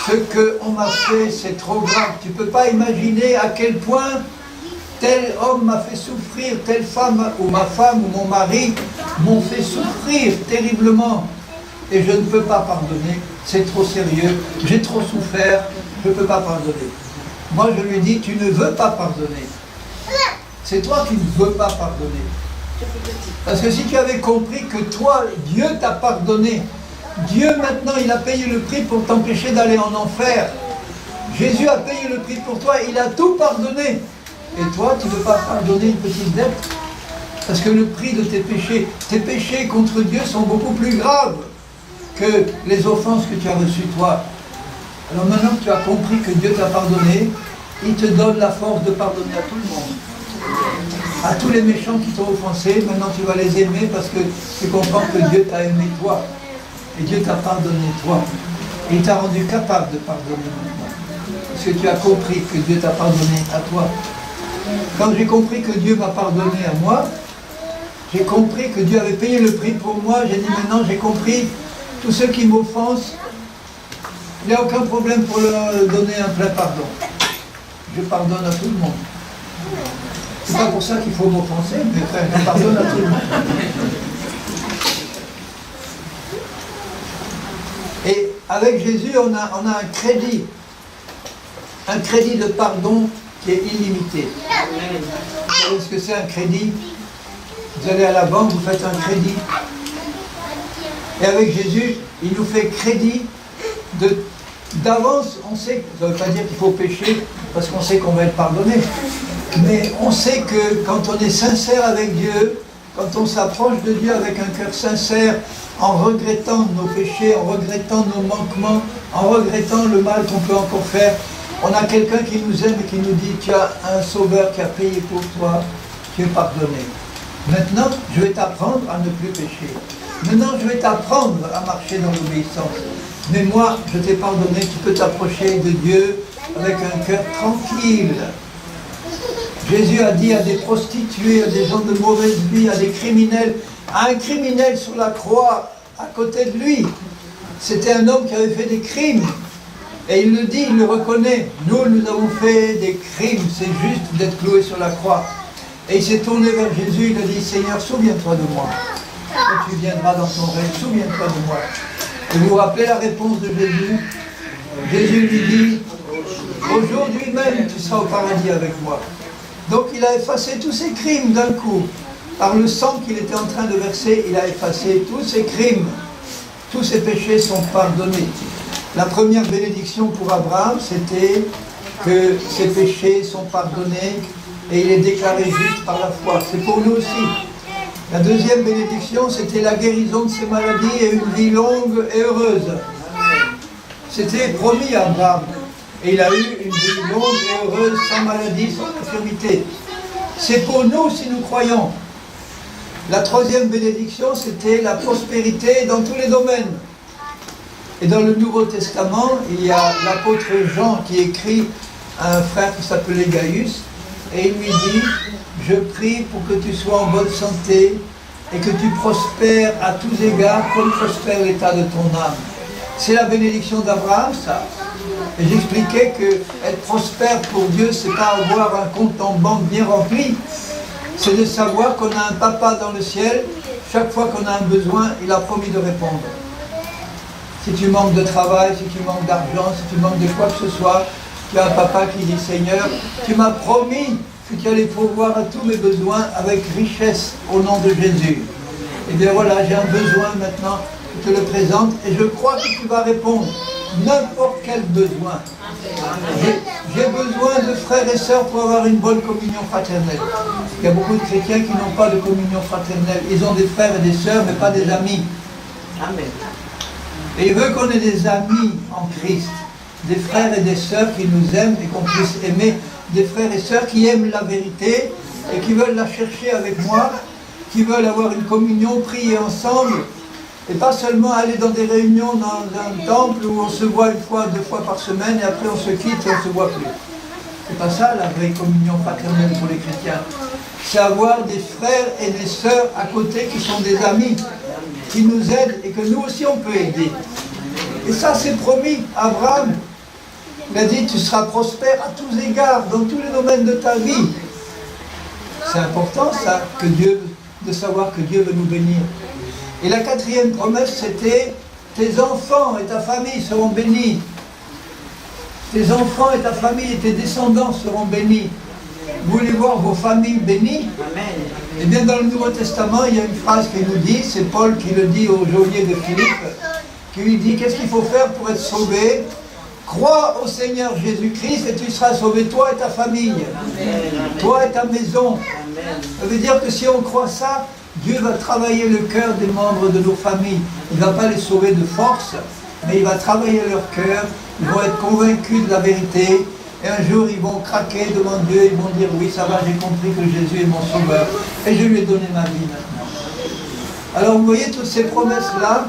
ce qu'on m'a fait c'est trop grave. Tu ne peux pas imaginer à quel point tel homme m'a fait souffrir, telle femme, ou ma femme, ou mon mari, m'ont fait souffrir terriblement. Et je ne peux pas pardonner, c'est trop sérieux, j'ai trop souffert, je ne peux pas pardonner. Moi je lui dis, tu ne veux pas pardonner. C'est toi qui ne veux pas pardonner. Parce que si tu avais compris que toi, Dieu t'a pardonné, Dieu maintenant, il a payé le prix pour t'empêcher d'aller en enfer. Jésus a payé le prix pour toi, il a tout pardonné. Et toi, tu ne veux pas pardonner une petite dette? Parce que le prix de tes péchés contre Dieu sont beaucoup plus graves que les offenses que tu as reçues toi. Alors maintenant que tu as compris que Dieu t'a pardonné, il te donne la force de pardonner à tout le monde. À tous les méchants qui t'ont offensé, maintenant tu vas les aimer parce que tu comprends que Dieu t'a aimé toi. Et Dieu t'a pardonné toi. Et il t'a rendu capable de pardonner maintenant. Parce que tu as compris que Dieu t'a pardonné à toi. Quand j'ai compris que Dieu m'a pardonné à moi, j'ai compris que Dieu avait payé le prix pour moi, j'ai dit maintenant j'ai compris, tous ceux qui m'offensent, il n'y a aucun problème pour leur donner un plein pardon. Je pardonne à tout le monde. C'est pas pour ça qu'il faut m'offenser, mais frère, je pardonne à tout le monde. Et avec Jésus, on a un crédit de pardon qui est illimité. Vous savez ce que c'est un crédit? Vous allez à la banque, vous faites un crédit. Et avec Jésus, il nous fait crédit d'avance, on sait, ça ne veut pas dire qu'il faut pécher parce qu'on sait qu'on va être pardonné, mais on sait que quand on est sincère avec Dieu, quand on s'approche de Dieu avec un cœur sincère, en regrettant nos péchés, en regrettant nos manquements, en regrettant le mal qu'on peut encore faire, on a quelqu'un qui nous aime et qui nous dit, tu as un sauveur qui a payé pour toi, tu es pardonné. Maintenant, je vais t'apprendre à ne plus pécher. Maintenant, je vais t'apprendre à marcher dans l'obéissance. Mais moi, je t'ai pardonné, tu peux t'approcher de Dieu avec un cœur tranquille. Jésus a dit à des prostituées, à des gens de mauvaise vie, à des criminels, à un criminel sur la croix, à côté de lui. C'était un homme qui avait fait des crimes. Et il le dit, il le reconnaît. Nous avons fait des crimes, c'est juste d'être cloué sur la croix. Et il s'est tourné vers Jésus, il a dit, Seigneur, souviens-toi de moi. Quand tu viendras dans ton règne, souviens-toi de moi. Et vous vous rappelez la réponse de Jésus? Jésus lui dit, aujourd'hui même tu seras au paradis avec moi. Donc il a effacé tous ses crimes d'un coup. Par le sang qu'il était en train de verser, il a effacé tous ses crimes. Tous ses péchés sont pardonnés. La première bénédiction pour Abraham, c'était que ses péchés sont pardonnés et il est déclaré juste par la foi. C'est pour nous aussi. La deuxième bénédiction, c'était la guérison de ses maladies et une vie longue et heureuse. C'était promis à Abraham. Et il a eu une vie longue et heureuse, sans maladie, sans infirmité. C'est pour nous si nous croyons. La troisième bénédiction, c'était la prospérité dans tous les domaines. Et dans le Nouveau Testament, il y a l'apôtre Jean qui écrit à un frère qui s'appelait Gaius, et il lui dit, je prie pour que tu sois en bonne santé et que tu prospères à tous égards comme prospère l'état de ton âme. C'est la bénédiction d'Abraham, ça. Et j'expliquais que être prospère pour Dieu, c'est pas avoir un compte en banque bien rempli. C'est de savoir qu'on a un papa dans le ciel, chaque fois qu'on a un besoin, il a promis de répondre. Si tu manques de travail, si tu manques d'argent, si tu manques de quoi que ce soit, tu as un papa qui dit, Seigneur, tu m'as promis que tu allais pourvoir à tous mes besoins avec richesse au nom de Jésus. Et bien voilà, j'ai un besoin maintenant, je te le présente, et je crois que tu vas répondre. N'importe quel besoin. J'ai besoin de frères et sœurs pour avoir une bonne communion fraternelle. Il y a beaucoup de chrétiens qui n'ont pas de communion fraternelle. Ils ont des frères et des sœurs, mais pas des amis. Amen. Et il veut qu'on ait des amis en Christ, des frères et des sœurs qui nous aiment et qu'on puisse aimer, des frères et sœurs qui aiment la vérité et qui veulent la chercher avec moi, qui veulent avoir une communion, prier ensemble, et pas seulement aller dans des réunions dans un temple où on se voit une fois, 2 fois par semaine et après on se quitte et on ne se voit plus. C'est pas ça la vraie communion fraternelle pour les chrétiens. C'est avoir des frères et des sœurs à côté qui sont des amis, qui nous aident et que nous aussi on peut aider. Et ça c'est promis. Abraham, il a dit tu seras prospère à tous égards, dans tous les domaines de ta vie. C'est important ça, de savoir que Dieu veut nous bénir. Et la 4e promesse, c'était tes enfants et ta famille seront bénis. Tes enfants et ta famille et tes descendants seront bénis. Vous voulez voir vos familles bénies? Amen. Eh bien, dans le Nouveau Testament, il y a une phrase qui nous dit, c'est Paul qui le dit au geôlier de Philippe, qui lui dit, qu'est-ce qu'il faut faire pour être sauvé? Crois au Seigneur Jésus-Christ et tu seras sauvé, toi et ta famille, Amen. Toi et ta maison. Amen. Ça veut dire que si on croit ça, Dieu va travailler le cœur des membres de nos familles. Il ne va pas les sauver de force, mais il va travailler leur cœur. Ils vont être convaincus de la vérité. Et un jour, ils vont craquer devant Dieu. Ils vont dire, oui, ça va, j'ai compris que Jésus est mon sauveur. Et je lui ai donné ma vie maintenant. Alors, vous voyez, toutes ces promesses-là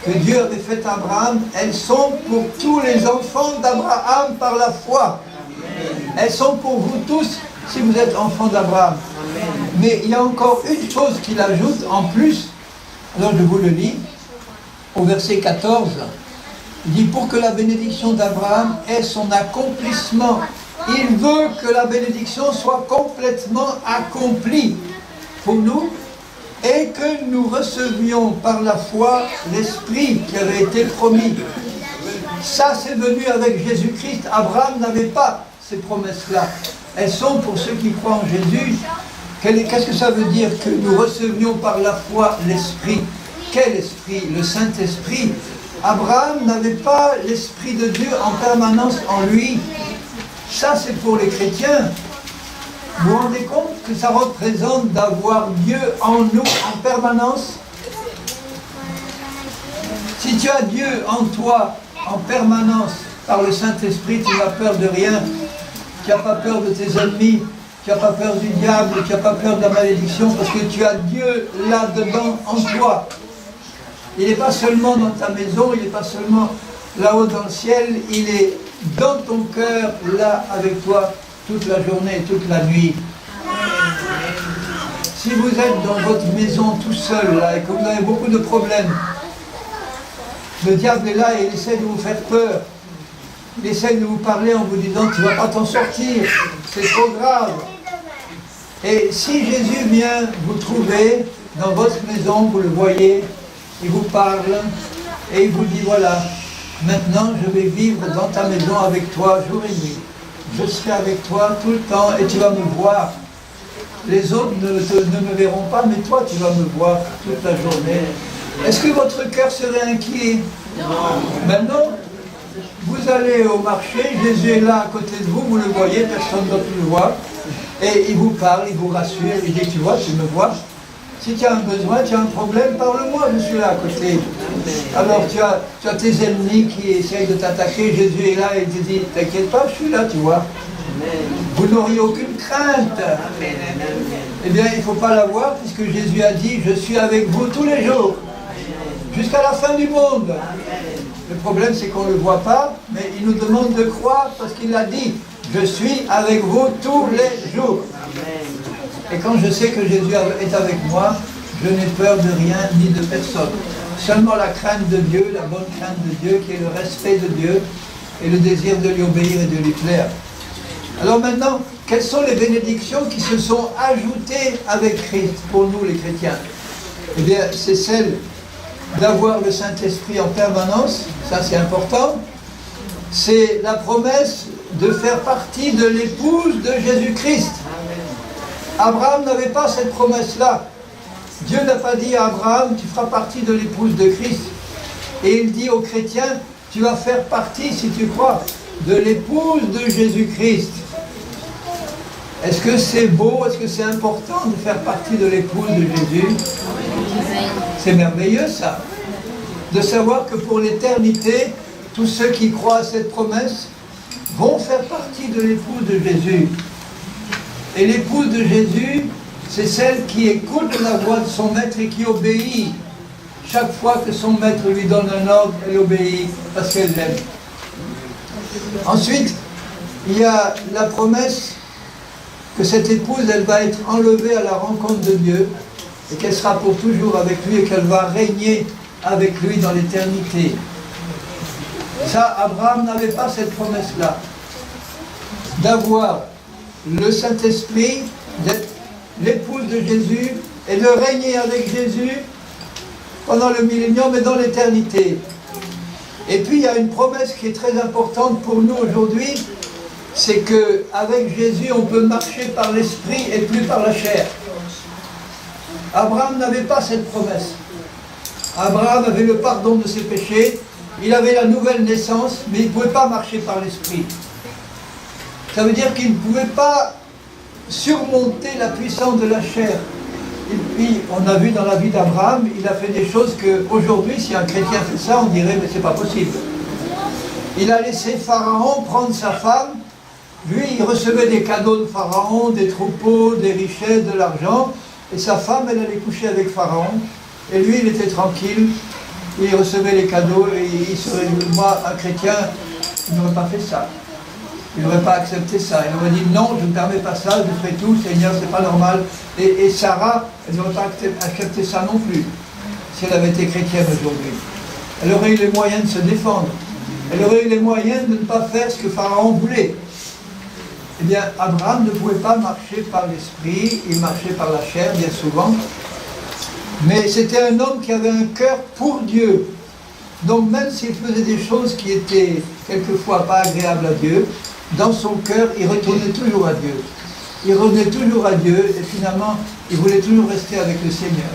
que Dieu avait faites à Abraham, elles sont pour tous les enfants d'Abraham par la foi. Elles sont pour vous tous si vous êtes enfants d'Abraham. Mais il y a encore une chose qu'il ajoute en plus. Alors je vous le lis, au verset 14. Il dit, pour que la bénédiction d'Abraham ait son accomplissement, il veut que la bénédiction soit complètement accomplie pour nous et que nous recevions par la foi l'Esprit qui avait été promis. Ça, c'est venu avec Jésus-Christ. Abraham n'avait pas ces promesses-là. Elles sont pour ceux qui croient en Jésus. Qu'est-ce que ça veut dire que nous recevions par la foi l'Esprit? Quel Esprit? Le Saint-Esprit. Abraham n'avait pas l'Esprit de Dieu en permanence en lui. Ça, c'est pour les chrétiens. Vous vous rendez compte que ça représente d'avoir Dieu en nous en permanence? Si tu as Dieu en toi en permanence par le Saint-Esprit, tu n'as peur de rien. Tu n'as pas peur de tes ennemis, tu n'as pas peur du diable, tu n'as pas peur de la malédiction, parce que tu as Dieu là-dedans en toi. Il n'est pas seulement dans ta maison, il n'est pas seulement là-haut dans le ciel, il est dans ton cœur, là avec toi, toute la journée, toute la nuit. Si vous êtes dans votre maison tout seul, là, et que vous avez beaucoup de problèmes, le diable est là et il essaie de vous faire peur. Il essaie de vous parler en vous disant « tu ne vas pas t'en sortir, c'est trop grave ». Et si Jésus vient vous trouver dans votre maison, vous le voyez, il vous parle et il vous dit « voilà, maintenant je vais vivre dans ta maison avec toi jour et nuit. Je serai avec toi tout le temps et tu vas me voir. Les autres ne me verront pas, mais toi tu vas me voir toute la journée. » Est-ce que votre cœur serait inquiet? Non. Maintenant, vous allez au marché, Jésus est là à côté de vous, vous le voyez, personne d'autre le voit, et il vous parle, il vous rassure, il dit, tu vois, tu me vois, si tu as un besoin, tu as un problème, parle-moi, je suis là à côté. Alors tu as tes ennemis qui essayent de t'attaquer, Jésus est là et il te dit, t'inquiète pas, je suis là, tu vois. Vous n'auriez aucune crainte. Eh bien, il ne faut pas l'avoir, puisque Jésus a dit, je suis avec vous tous les jours, jusqu'à la fin du monde. Le problème, c'est qu'on ne le voit pas, mais il nous demande de croire parce qu'il a dit « Je suis avec vous tous les jours ». Et quand je sais que Jésus est avec moi, je n'ai peur de rien ni de personne. Seulement la crainte de Dieu, la bonne crainte de Dieu, qui est le respect de Dieu et le désir de lui obéir et de lui plaire. Alors maintenant, quelles sont les bénédictions qui se sont ajoutées avec Christ pour nous les chrétiens? Eh bien, c'est celle d'avoir le Saint-Esprit en permanence, ça c'est important. C'est la promesse de faire partie de l'épouse de Jésus-Christ. Abraham n'avait pas cette promesse-là. Dieu n'a pas dit à Abraham, tu feras partie de l'épouse de Christ. Et il dit aux chrétiens, tu vas faire partie, si tu crois, de l'épouse de Jésus-Christ. Est-ce que c'est beau, est-ce que c'est important de faire partie de l'épouse de Jésus? C'est merveilleux ça, de savoir que pour l'éternité, tous ceux qui croient à cette promesse vont faire partie de l'épouse de Jésus. Et l'épouse de Jésus, c'est celle qui écoute la voix de son maître et qui obéit. Chaque fois que son maître lui donne un ordre, elle obéit parce qu'elle l'aime. Ensuite, il y a la promesse que cette épouse, elle va être enlevée à la rencontre de Dieu et qu'elle sera pour toujours avec lui et qu'elle va régner avec lui dans l'éternité. Ça, Abraham n'avait pas cette promesse-là. D'avoir le Saint-Esprit, d'être l'épouse de Jésus et de régner avec Jésus pendant le millénium et dans l'éternité. Et puis il y a une promesse qui est très importante pour nous aujourd'hui, c'est qu'avec Jésus on peut marcher par l'Esprit et plus par la chair. Abraham n'avait pas cette promesse. Abraham avait le pardon de ses péchés, il avait la nouvelle naissance, mais il ne pouvait pas marcher par l'Esprit. Ça veut dire qu'il ne pouvait pas surmonter la puissance de la chair. Et puis, on a vu dans la vie d'Abraham, il a fait des choses qu'aujourd'hui, si un chrétien fait ça, on dirait, mais c'est pas possible. Il a laissé Pharaon prendre sa femme. Lui, il recevait des cadeaux de Pharaon, des troupeaux, des richesses, de l'argent. Et sa femme, elle allait coucher avec Pharaon. Et lui, il était tranquille. Il recevait les cadeaux. Et il serait, moi, un chrétien, il n'aurait pas fait ça. Il n'aurait pas accepté ça. Il aurait dit non, je ne permets pas ça, je fais tout, Seigneur, c'est pas normal. Et Sarah, elle n'aurait pas accepté ça non plus, si elle avait été chrétienne aujourd'hui. Elle aurait eu les moyens de se défendre. Elle aurait eu les moyens de ne pas faire ce que Pharaon voulait. Eh bien, Abraham ne pouvait pas marcher par l'esprit, il marchait par la chair, bien souvent. Mais c'était un homme qui avait un cœur pour Dieu. Donc même s'il faisait des choses qui étaient quelquefois pas agréables à Dieu, dans son cœur, il retournait toujours à Dieu. Il revenait toujours à Dieu et finalement, il voulait toujours rester avec le Seigneur.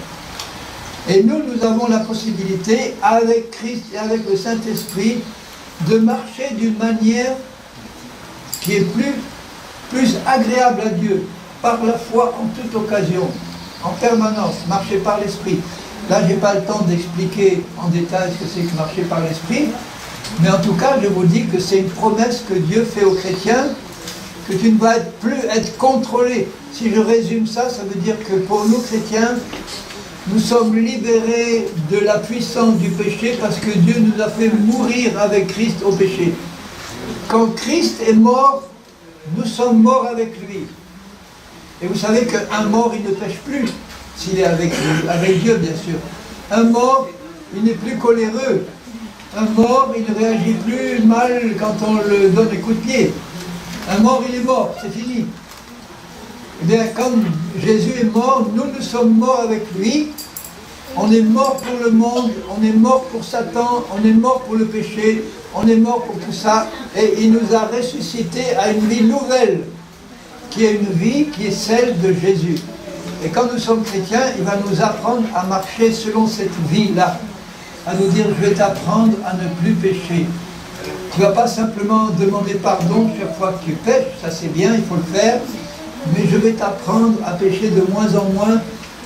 Et nous avons la possibilité, avec Christ et avec le Saint-Esprit, de marcher d'une manière qui est plus agréable à Dieu, par la foi en toute occasion, en permanence, marcher par l'Esprit. Là, je n'ai pas le temps d'expliquer en détail ce que c'est que marcher par l'Esprit, mais en tout cas, je vous dis que c'est une promesse que Dieu fait aux chrétiens, que tu ne vas plus être contrôlé. Si je résume ça, ça veut dire que pour nous chrétiens, nous sommes libérés de la puissance du péché parce que Dieu nous a fait mourir avec Christ au péché. Quand Christ est mort, nous sommes morts avec lui. Et vous savez qu'un mort, il ne pêche plus s'il est avec Dieu, bien sûr. Un mort, il n'est plus coléreux. Un mort, il ne réagit plus mal quand on le donne des coups de pied. Un mort, il est mort, c'est fini. Eh bien, quand Jésus est mort, nous sommes morts avec lui. On est mort pour le monde, on est mort pour Satan, on est mort pour le péché, on est mort pour tout ça. Et il nous a ressuscités à une vie nouvelle, qui est une vie qui est celle de Jésus. Et quand nous sommes chrétiens, il va nous apprendre à marcher selon cette vie-là. À nous dire, je vais t'apprendre à ne plus pécher. Tu ne vas pas simplement demander pardon chaque fois que tu pêches, ça c'est bien, il faut le faire. Mais je vais t'apprendre à pécher de moins en moins.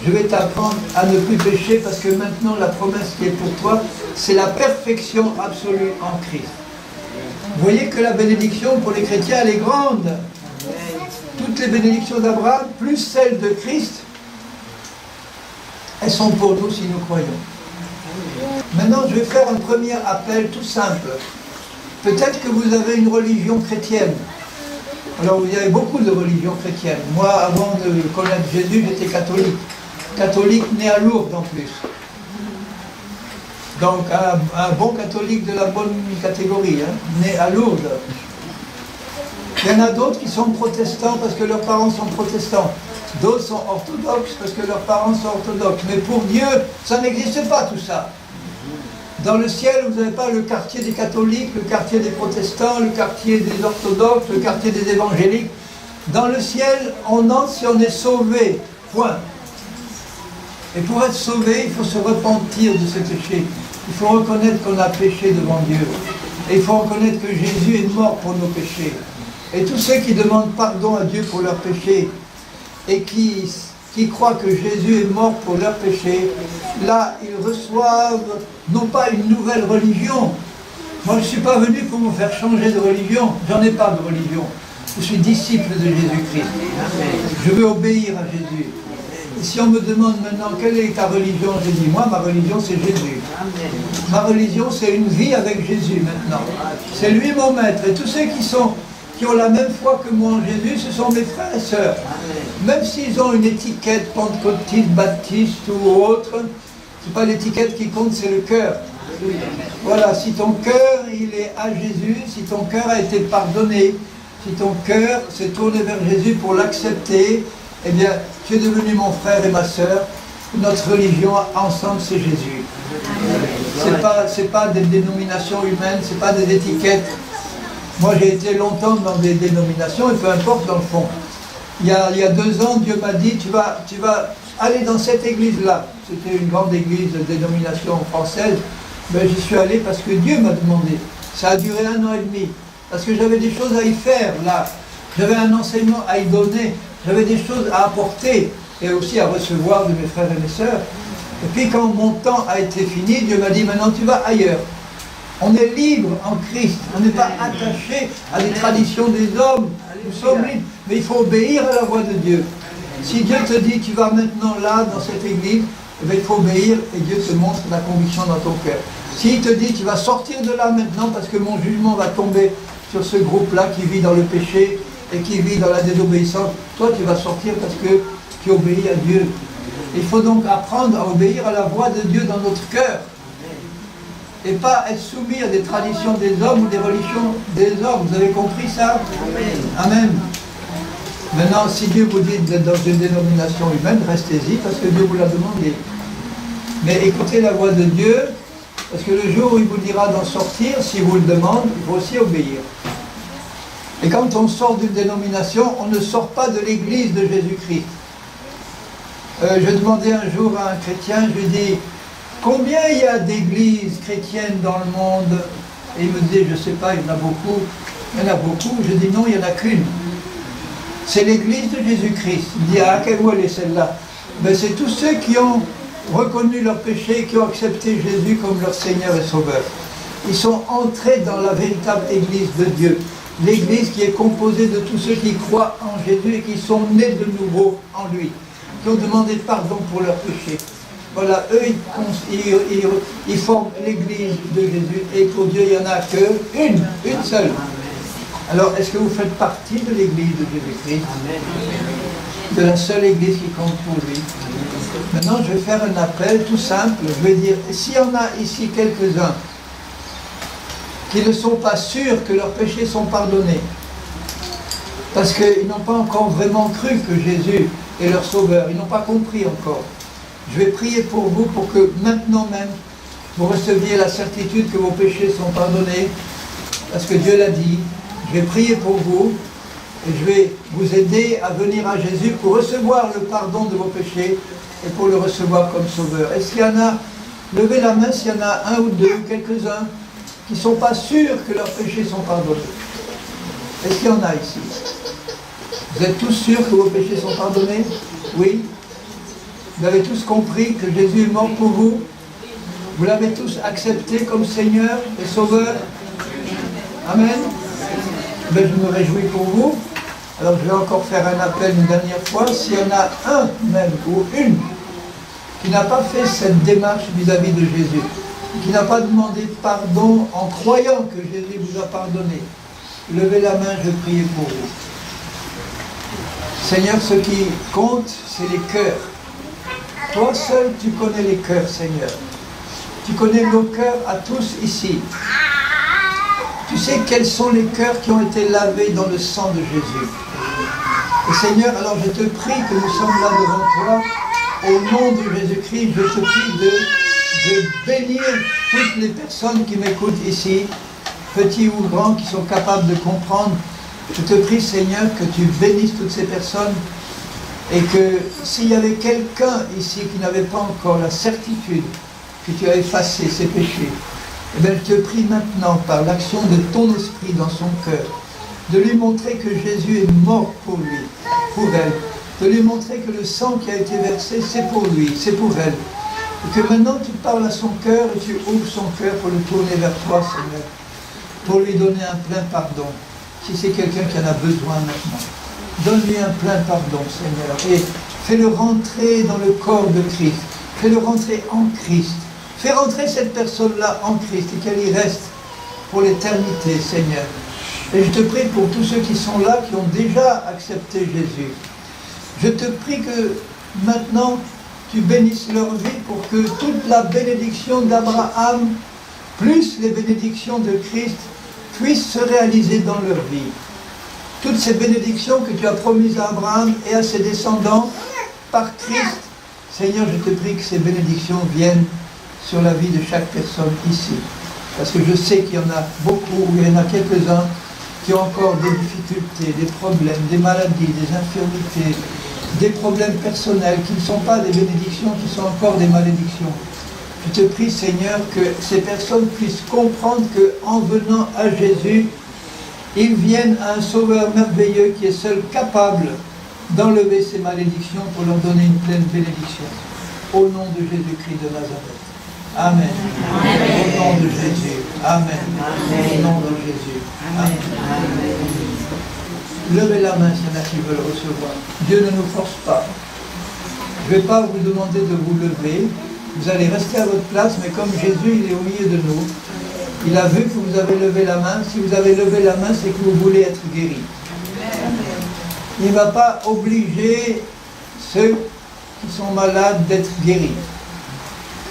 Je vais t'apprendre à ne plus pécher parce que maintenant la promesse qui est pour toi, c'est la perfection absolue en Christ. Vous voyez que la bénédiction pour les chrétiens, elle est grande. Toutes les bénédictions d'Abraham, plus celles de Christ, elles sont pour nous si nous croyons. Maintenant, je vais faire un premier appel tout simple. Peut-être que vous avez une religion chrétienne. Alors, vous avez beaucoup de religions chrétiennes. Moi, avant de connaître Jésus, j'étais catholique. Catholique né à Lourdes en plus. Donc, un bon catholique de la bonne catégorie, hein, né à Lourdes. Il y en a d'autres qui sont protestants parce que leurs parents sont protestants. D'autres sont orthodoxes parce que leurs parents sont orthodoxes. Mais pour Dieu, ça n'existe pas tout ça. Dans le ciel, vous n'avez pas le quartier des catholiques, le quartier des protestants, le quartier des orthodoxes, le quartier des évangéliques. Dans le ciel, on entre si on est sauvé. Point. Et pour être sauvé, il faut se repentir de ce péché. Il faut reconnaître qu'on a péché devant Dieu. Et il faut reconnaître que Jésus est mort pour nos péchés. Et tous ceux qui demandent pardon à Dieu pour leurs péchés et qui croient que Jésus est mort pour leurs péchés, là, ils reçoivent non pas une nouvelle religion. Moi, je ne suis pas venu pour me faire changer de religion. J'en ai pas de religion. Je suis disciple de Jésus-Christ. Je veux obéir à Jésus. Et si on me demande maintenant quelle est ta religion, je dis moi, ma religion c'est Jésus. Ma religion c'est une vie avec Jésus maintenant. C'est lui mon maître. Et tous ceux qui ont la même foi que moi en Jésus, ce sont mes frères et sœurs. Même s'ils ont une étiquette pentecôtiste, baptiste ou autre, c'est pas l'étiquette qui compte, c'est le cœur. Voilà, si ton cœur il est à Jésus, si ton cœur a été pardonné, si ton cœur s'est tourné vers Jésus pour l'accepter, eh bien, tu es devenu mon frère et ma sœur. Notre religion ensemble, c'est Jésus. C'est pas des dénominations humaines, c'est pas des étiquettes. Moi, j'ai été longtemps dans des dénominations, et peu importe dans le fond. Il y a 2 ans, Dieu m'a dit, tu vas aller dans cette église-là. C'était une grande église de dénomination française. Ben, j'y suis allé parce que Dieu m'a demandé. Ça a duré 1 an et demi. Parce que j'avais des choses à y faire, là. J'avais un enseignement à y donner. J'avais des choses à apporter et aussi à recevoir de mes frères et mes sœurs. Et puis quand mon temps a été fini, Dieu m'a dit, maintenant tu vas ailleurs. On est libre en Christ, on n'est pas attaché à des traditions des hommes, nous sommes libres, mais il faut obéir à la voix de Dieu. Si Dieu te dit, tu vas maintenant là, dans cette église, eh bien, il faut obéir et Dieu te montre la conviction dans ton cœur. S'il te dit, tu vas sortir de là maintenant parce que mon jugement va tomber sur ce groupe-là qui vit dans le péché et qui vit dans la désobéissance, toi tu vas sortir parce que tu obéis à Dieu. Il faut donc apprendre à obéir à la voix de Dieu dans notre cœur. Et pas être soumis à des traditions des hommes ou des religions des hommes. Vous avez compris ça? Amen. Maintenant, si Dieu vous dit d'être dans une dénomination humaine, restez-y parce que Dieu vous l'a demandé. Mais écoutez la voix de Dieu, parce que le jour où il vous dira d'en sortir, s'il vous le demande, il faut aussi obéir. Et quand on sort d'une dénomination, on ne sort pas de l'église de Jésus-Christ. Je demandais un jour à un chrétien, je lui dis, combien il y a d'églises chrétiennes dans le monde? Et il me disait, je ne sais pas, il y en a beaucoup. Il y en a beaucoup. Je dis, non, il n'y en a qu'une. C'est l'église de Jésus-Christ. Il dit, ah, où elle est celle-là? Ben, c'est tous ceux qui ont reconnu leur péché, qui ont accepté Jésus comme leur Seigneur et Sauveur. Ils sont entrés dans la véritable église de Dieu. L'église qui est composée de tous ceux qui croient en Jésus et qui sont nés de nouveau en lui, qui ont demandé pardon pour leurs péchés. Voilà, eux, ils forment l'église de Jésus. Et pour Dieu, il n'y en a qu'une seule. Alors, est-ce que vous faites partie de l'église de Jésus-Christ? De la seule église qui compte pour lui. Maintenant, je vais faire un appel tout simple. Je vais dire, s'il y en a ici quelques-uns qui ne sont pas sûrs que leurs péchés sont pardonnés, parce qu'ils n'ont pas encore vraiment cru que Jésus est leur sauveur, ils n'ont pas compris encore. Je vais prier pour vous pour que maintenant même, vous receviez la certitude que vos péchés sont pardonnés, parce que Dieu l'a dit. Je vais prier pour vous, et je vais vous aider à venir à Jésus pour recevoir le pardon de vos péchés, et pour le recevoir comme sauveur. Est-ce qu'il y en a? Levez la main s'il y en a un ou deux, quelques-uns, qui ne sont pas sûrs que leurs péchés sont pardonnés. Est-ce qu'il y en a ici? Vous êtes tous sûrs que vos péchés sont pardonnés? Oui? Vous avez tous compris que Jésus est mort pour vous? Vous l'avez tous accepté comme Seigneur et Sauveur? Amen? Ben, je me réjouis pour vous. Alors je vais encore faire un appel une dernière fois. S'il y en a un même ou une qui n'a pas fait cette démarche vis-à-vis de Jésus, qui n'a pas demandé pardon en croyant que Jésus vous a pardonné, levez la main, je prie pour vous. Seigneur, ce qui compte, c'est les cœurs. Toi seul, tu connais les cœurs, Seigneur. Tu connais nos cœurs à tous ici. Tu sais quels sont les cœurs qui ont été lavés dans le sang de Jésus. Et Seigneur, alors je te prie que nous sommes là devant toi. Au nom de Jésus-Christ, je te prie de bénir toutes les personnes qui m'écoutent ici, petits ou grands, qui sont capables de comprendre. Je te prie, Seigneur, que tu bénisses toutes ces personnes et que s'il y avait quelqu'un ici qui n'avait pas encore la certitude que tu as effacé ses péchés, eh bien, je te prie maintenant, par l'action de ton esprit dans son cœur, de lui montrer que Jésus est mort pour lui, pour elle, de lui montrer que le sang qui a été versé, c'est pour lui, c'est pour elle. Et que maintenant tu parles à son cœur et tu ouvres son cœur pour le tourner vers toi, Seigneur, pour lui donner un plein pardon. Si c'est quelqu'un qui en a besoin maintenant, donne-lui un plein pardon, Seigneur, et fais-le rentrer dans le corps de Christ, fais-le rentrer en Christ, fais rentrer cette personne-là en Christ et qu'elle y reste pour l'éternité, Seigneur. Et je te prie pour tous ceux qui sont là, qui ont déjà accepté Jésus. Je te prie que maintenant, tu bénisses leur vie pour que toute la bénédiction d'Abraham, plus les bénédictions de Christ, puissent se réaliser dans leur vie. Toutes ces bénédictions que tu as promises à Abraham et à ses descendants par Christ, Seigneur, je te prie que ces bénédictions viennent sur la vie de chaque personne ici. Parce que je sais qu'il y en a beaucoup, il y en a quelques-uns qui ont encore des difficultés, des problèmes, des maladies, des infirmités, des problèmes personnels qui ne sont pas des bénédictions, qui sont encore des malédictions. Je te prie, Seigneur, que ces personnes puissent comprendre qu'en venant à Jésus, ils viennent à un Sauveur merveilleux qui est seul capable d'enlever ces malédictions pour leur donner une pleine bénédiction. Au nom de Jésus-Christ de Nazareth. Amen. Amen. Au nom de Jésus. Amen. Amen. Au nom de Jésus. Amen. Amen. Levez la main s'il y en a qui veulent recevoir. Dieu ne nous force pas. Je ne vais pas vous demander de vous lever. Vous allez rester à votre place, mais comme Jésus, il est au milieu de nous, il a vu que vous avez levé la main. Si vous avez levé la main, c'est que vous voulez être guéri. Il ne va pas obliger ceux qui sont malades d'être guéris,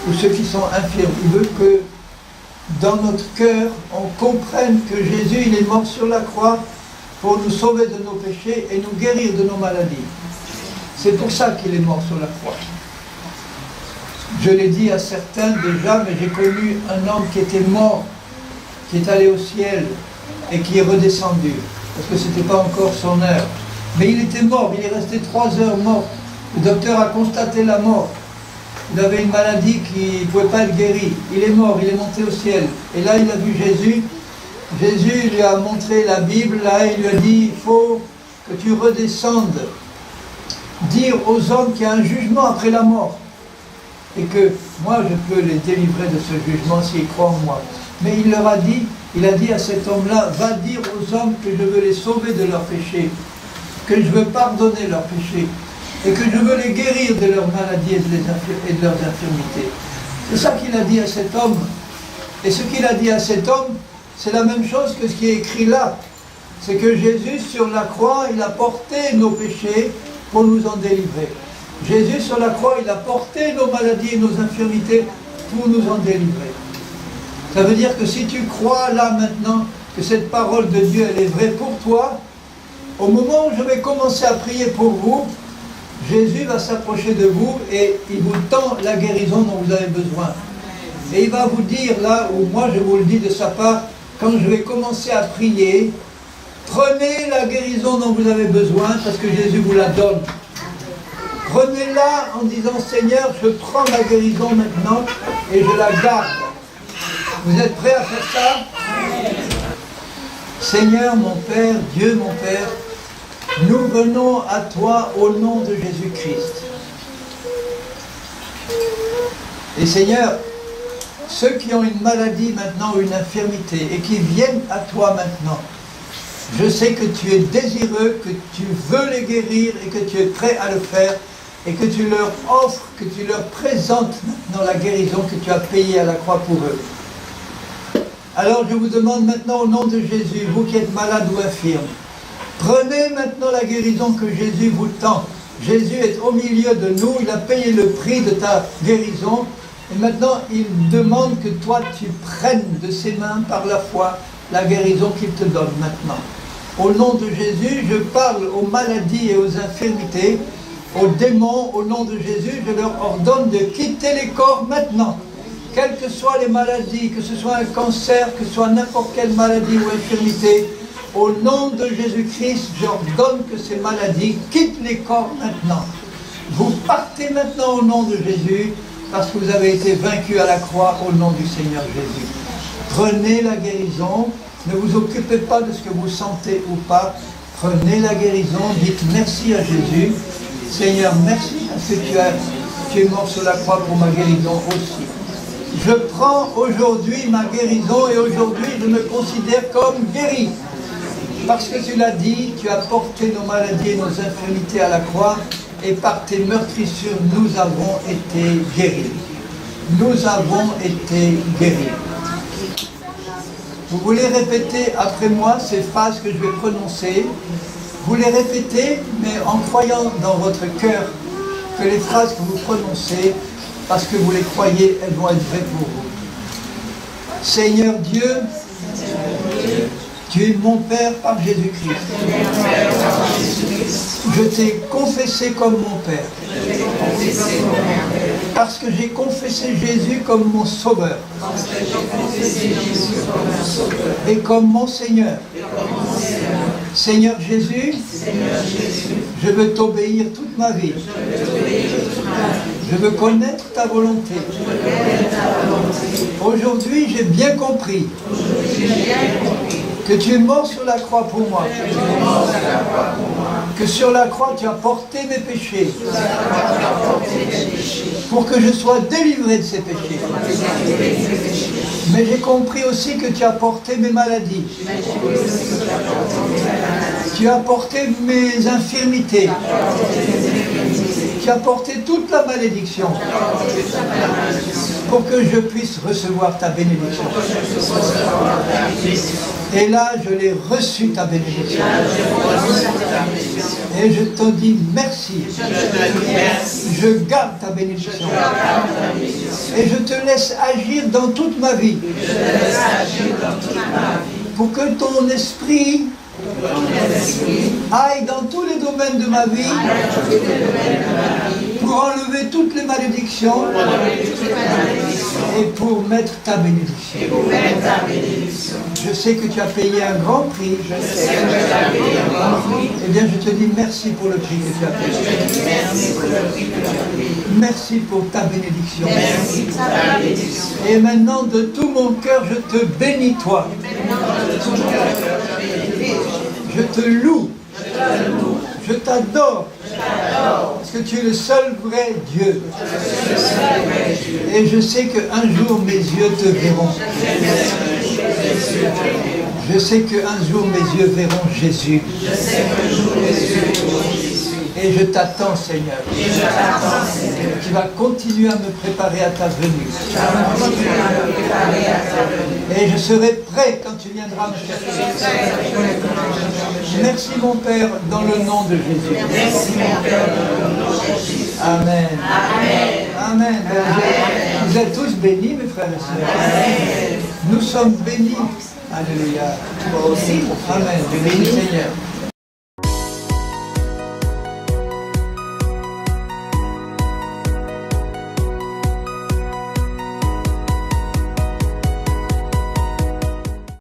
ou ceux qui sont infirmes. Il veut que dans notre cœur, on comprenne que Jésus, il est mort sur la croix pour nous sauver de nos péchés et nous guérir de nos maladies. C'est pour ça qu'il est mort sur la croix. Je l'ai dit à certains déjà, mais j'ai connu un homme qui était mort, qui est allé au ciel et qui est redescendu, parce que ce n'était pas encore son heure. Mais il était mort, il est resté 3 heures mort Le docteur a constaté la mort. Il avait une maladie qui ne pouvait pas être guérie. Il est mort, il est monté au ciel. Et là, il a vu Jésus. Jésus lui a montré la Bible. Là, il lui a dit, il faut que tu redescendes. Dire aux hommes qu'il y a un jugement après la mort. Et que moi, je peux les délivrer de ce jugement s'ils croient en moi. Mais il leur a dit, il a dit à cet homme-là, va dire aux hommes que je veux les sauver de leurs péchés, que je veux pardonner leurs péchés, et que je veux les guérir de leurs maladies et de leurs infirmités. C'est ça qu'il a dit à cet homme. Et ce qu'il a dit à cet homme, c'est la même chose que ce qui est écrit là. C'est que Jésus, sur la croix, il a porté nos péchés pour nous en délivrer. Jésus, sur la croix, il a porté nos maladies et nos infirmités pour nous en délivrer. Ça veut dire que si tu crois là maintenant que cette parole de Dieu, elle est vraie pour toi, au moment où je vais commencer à prier pour vous, Jésus va s'approcher de vous et il vous tend la guérison dont vous avez besoin. Et il va vous dire là, ou moi je vous le dis de sa part, quand je vais commencer à prier, prenez la guérison dont vous avez besoin parce que Jésus vous la donne. Prenez-la en disant, Seigneur, je prends ma guérison maintenant et je la garde. Vous êtes prêts à faire ça? Seigneur, mon Père, Dieu, mon Père, nous venons à toi au nom de Jésus-Christ. Et Seigneur, ceux qui ont une maladie maintenant ou une infirmité et qui viennent à toi maintenant, je sais que tu es désireux, que tu veux les guérir et que tu es prêt à le faire et que tu leur offres, que tu leur présentes maintenant la guérison que tu as payée à la croix pour eux. Alors je vous demande maintenant au nom de Jésus, vous qui êtes malade ou infirme, prenez maintenant la guérison que Jésus vous tend. Jésus est au milieu de nous, il a payé le prix de ta guérison. Et maintenant, il demande que toi, tu prennes de ses mains par la foi la guérison qu'il te donne maintenant. Au nom de Jésus, je parle aux maladies et aux infirmités, aux démons, au nom de Jésus, je leur ordonne de quitter les corps maintenant. Quelles que soient les maladies, que ce soit un cancer, que ce soit n'importe quelle maladie ou infirmité, au nom de Jésus-Christ, j'ordonne que ces maladies quittent les corps maintenant. Vous partez maintenant au nom de Jésus, parce que vous avez été vaincus à la croix au nom du Seigneur Jésus. Prenez la guérison, ne vous occupez pas de ce que vous sentez ou pas. Prenez la guérison, dites merci à Jésus. Seigneur, merci parce que tu es mort sur la croix pour ma guérison aussi. Je prends aujourd'hui ma guérison et aujourd'hui je me considère comme guéri. Parce que tu l'as dit, tu as porté nos maladies et nos infirmités à la croix et par tes meurtrissures, nous avons été guéris. Nous avons été guéris. Vous voulez répéter après moi ces phrases que je vais prononcer. Vous les répétez, mais en croyant dans votre cœur que les phrases que vous prononcez, parce que vous les croyez, elles vont être vraies pour vous. Seigneur Dieu, tu es mon Père par Jésus-Christ. Je t'ai confessé comme mon Père. Parce que j'ai confessé Jésus comme mon Sauveur. Et comme mon Seigneur. Seigneur Jésus, je veux t'obéir toute ma vie. Je veux connaître ta volonté. Aujourd'hui, j'ai bien compris que tu es mort sur la croix pour moi. Que sur la croix, tu as porté mes péchés. Pour que je sois délivré de ces péchés. Mais j'ai compris aussi que tu as porté mes maladies. Tu as porté mes infirmités. Tu as porté toute la malédiction. Pour que je puisse recevoir ta bénédiction. Et là, je l'ai reçu ta bénédiction. Et je te dis merci. Je garde ta bénédiction. Et je te laisse agir dans toute ma vie. Pour que ton esprit aille dans tous les domaines de ma vie pour enlever toutes les malédictions et pour mettre ta bénédiction. Je sais que tu as payé un grand prix. Eh bien, je te dis merci pour le prix que tu as payé. Merci pour ta bénédiction. Et maintenant, de tout mon cœur, je te bénis, toi. Je te loue. Je t'adore. Parce que tu es le seul vrai Dieu. Et je sais qu'un jour mes yeux te verront. Je sais qu'un jour mes yeux verront Jésus. Et je t'attends, Seigneur. Tu vas continuer à me préparer à ta venue. Et je serai prêt quand tu viendras me chercher. Merci, mon Père, dans le nom de Jésus. Amen. Amen. Vous êtes tous bénis, mes frères et sœurs. Nous sommes bénis. Alléluia. Amen. Bénis, Seigneur.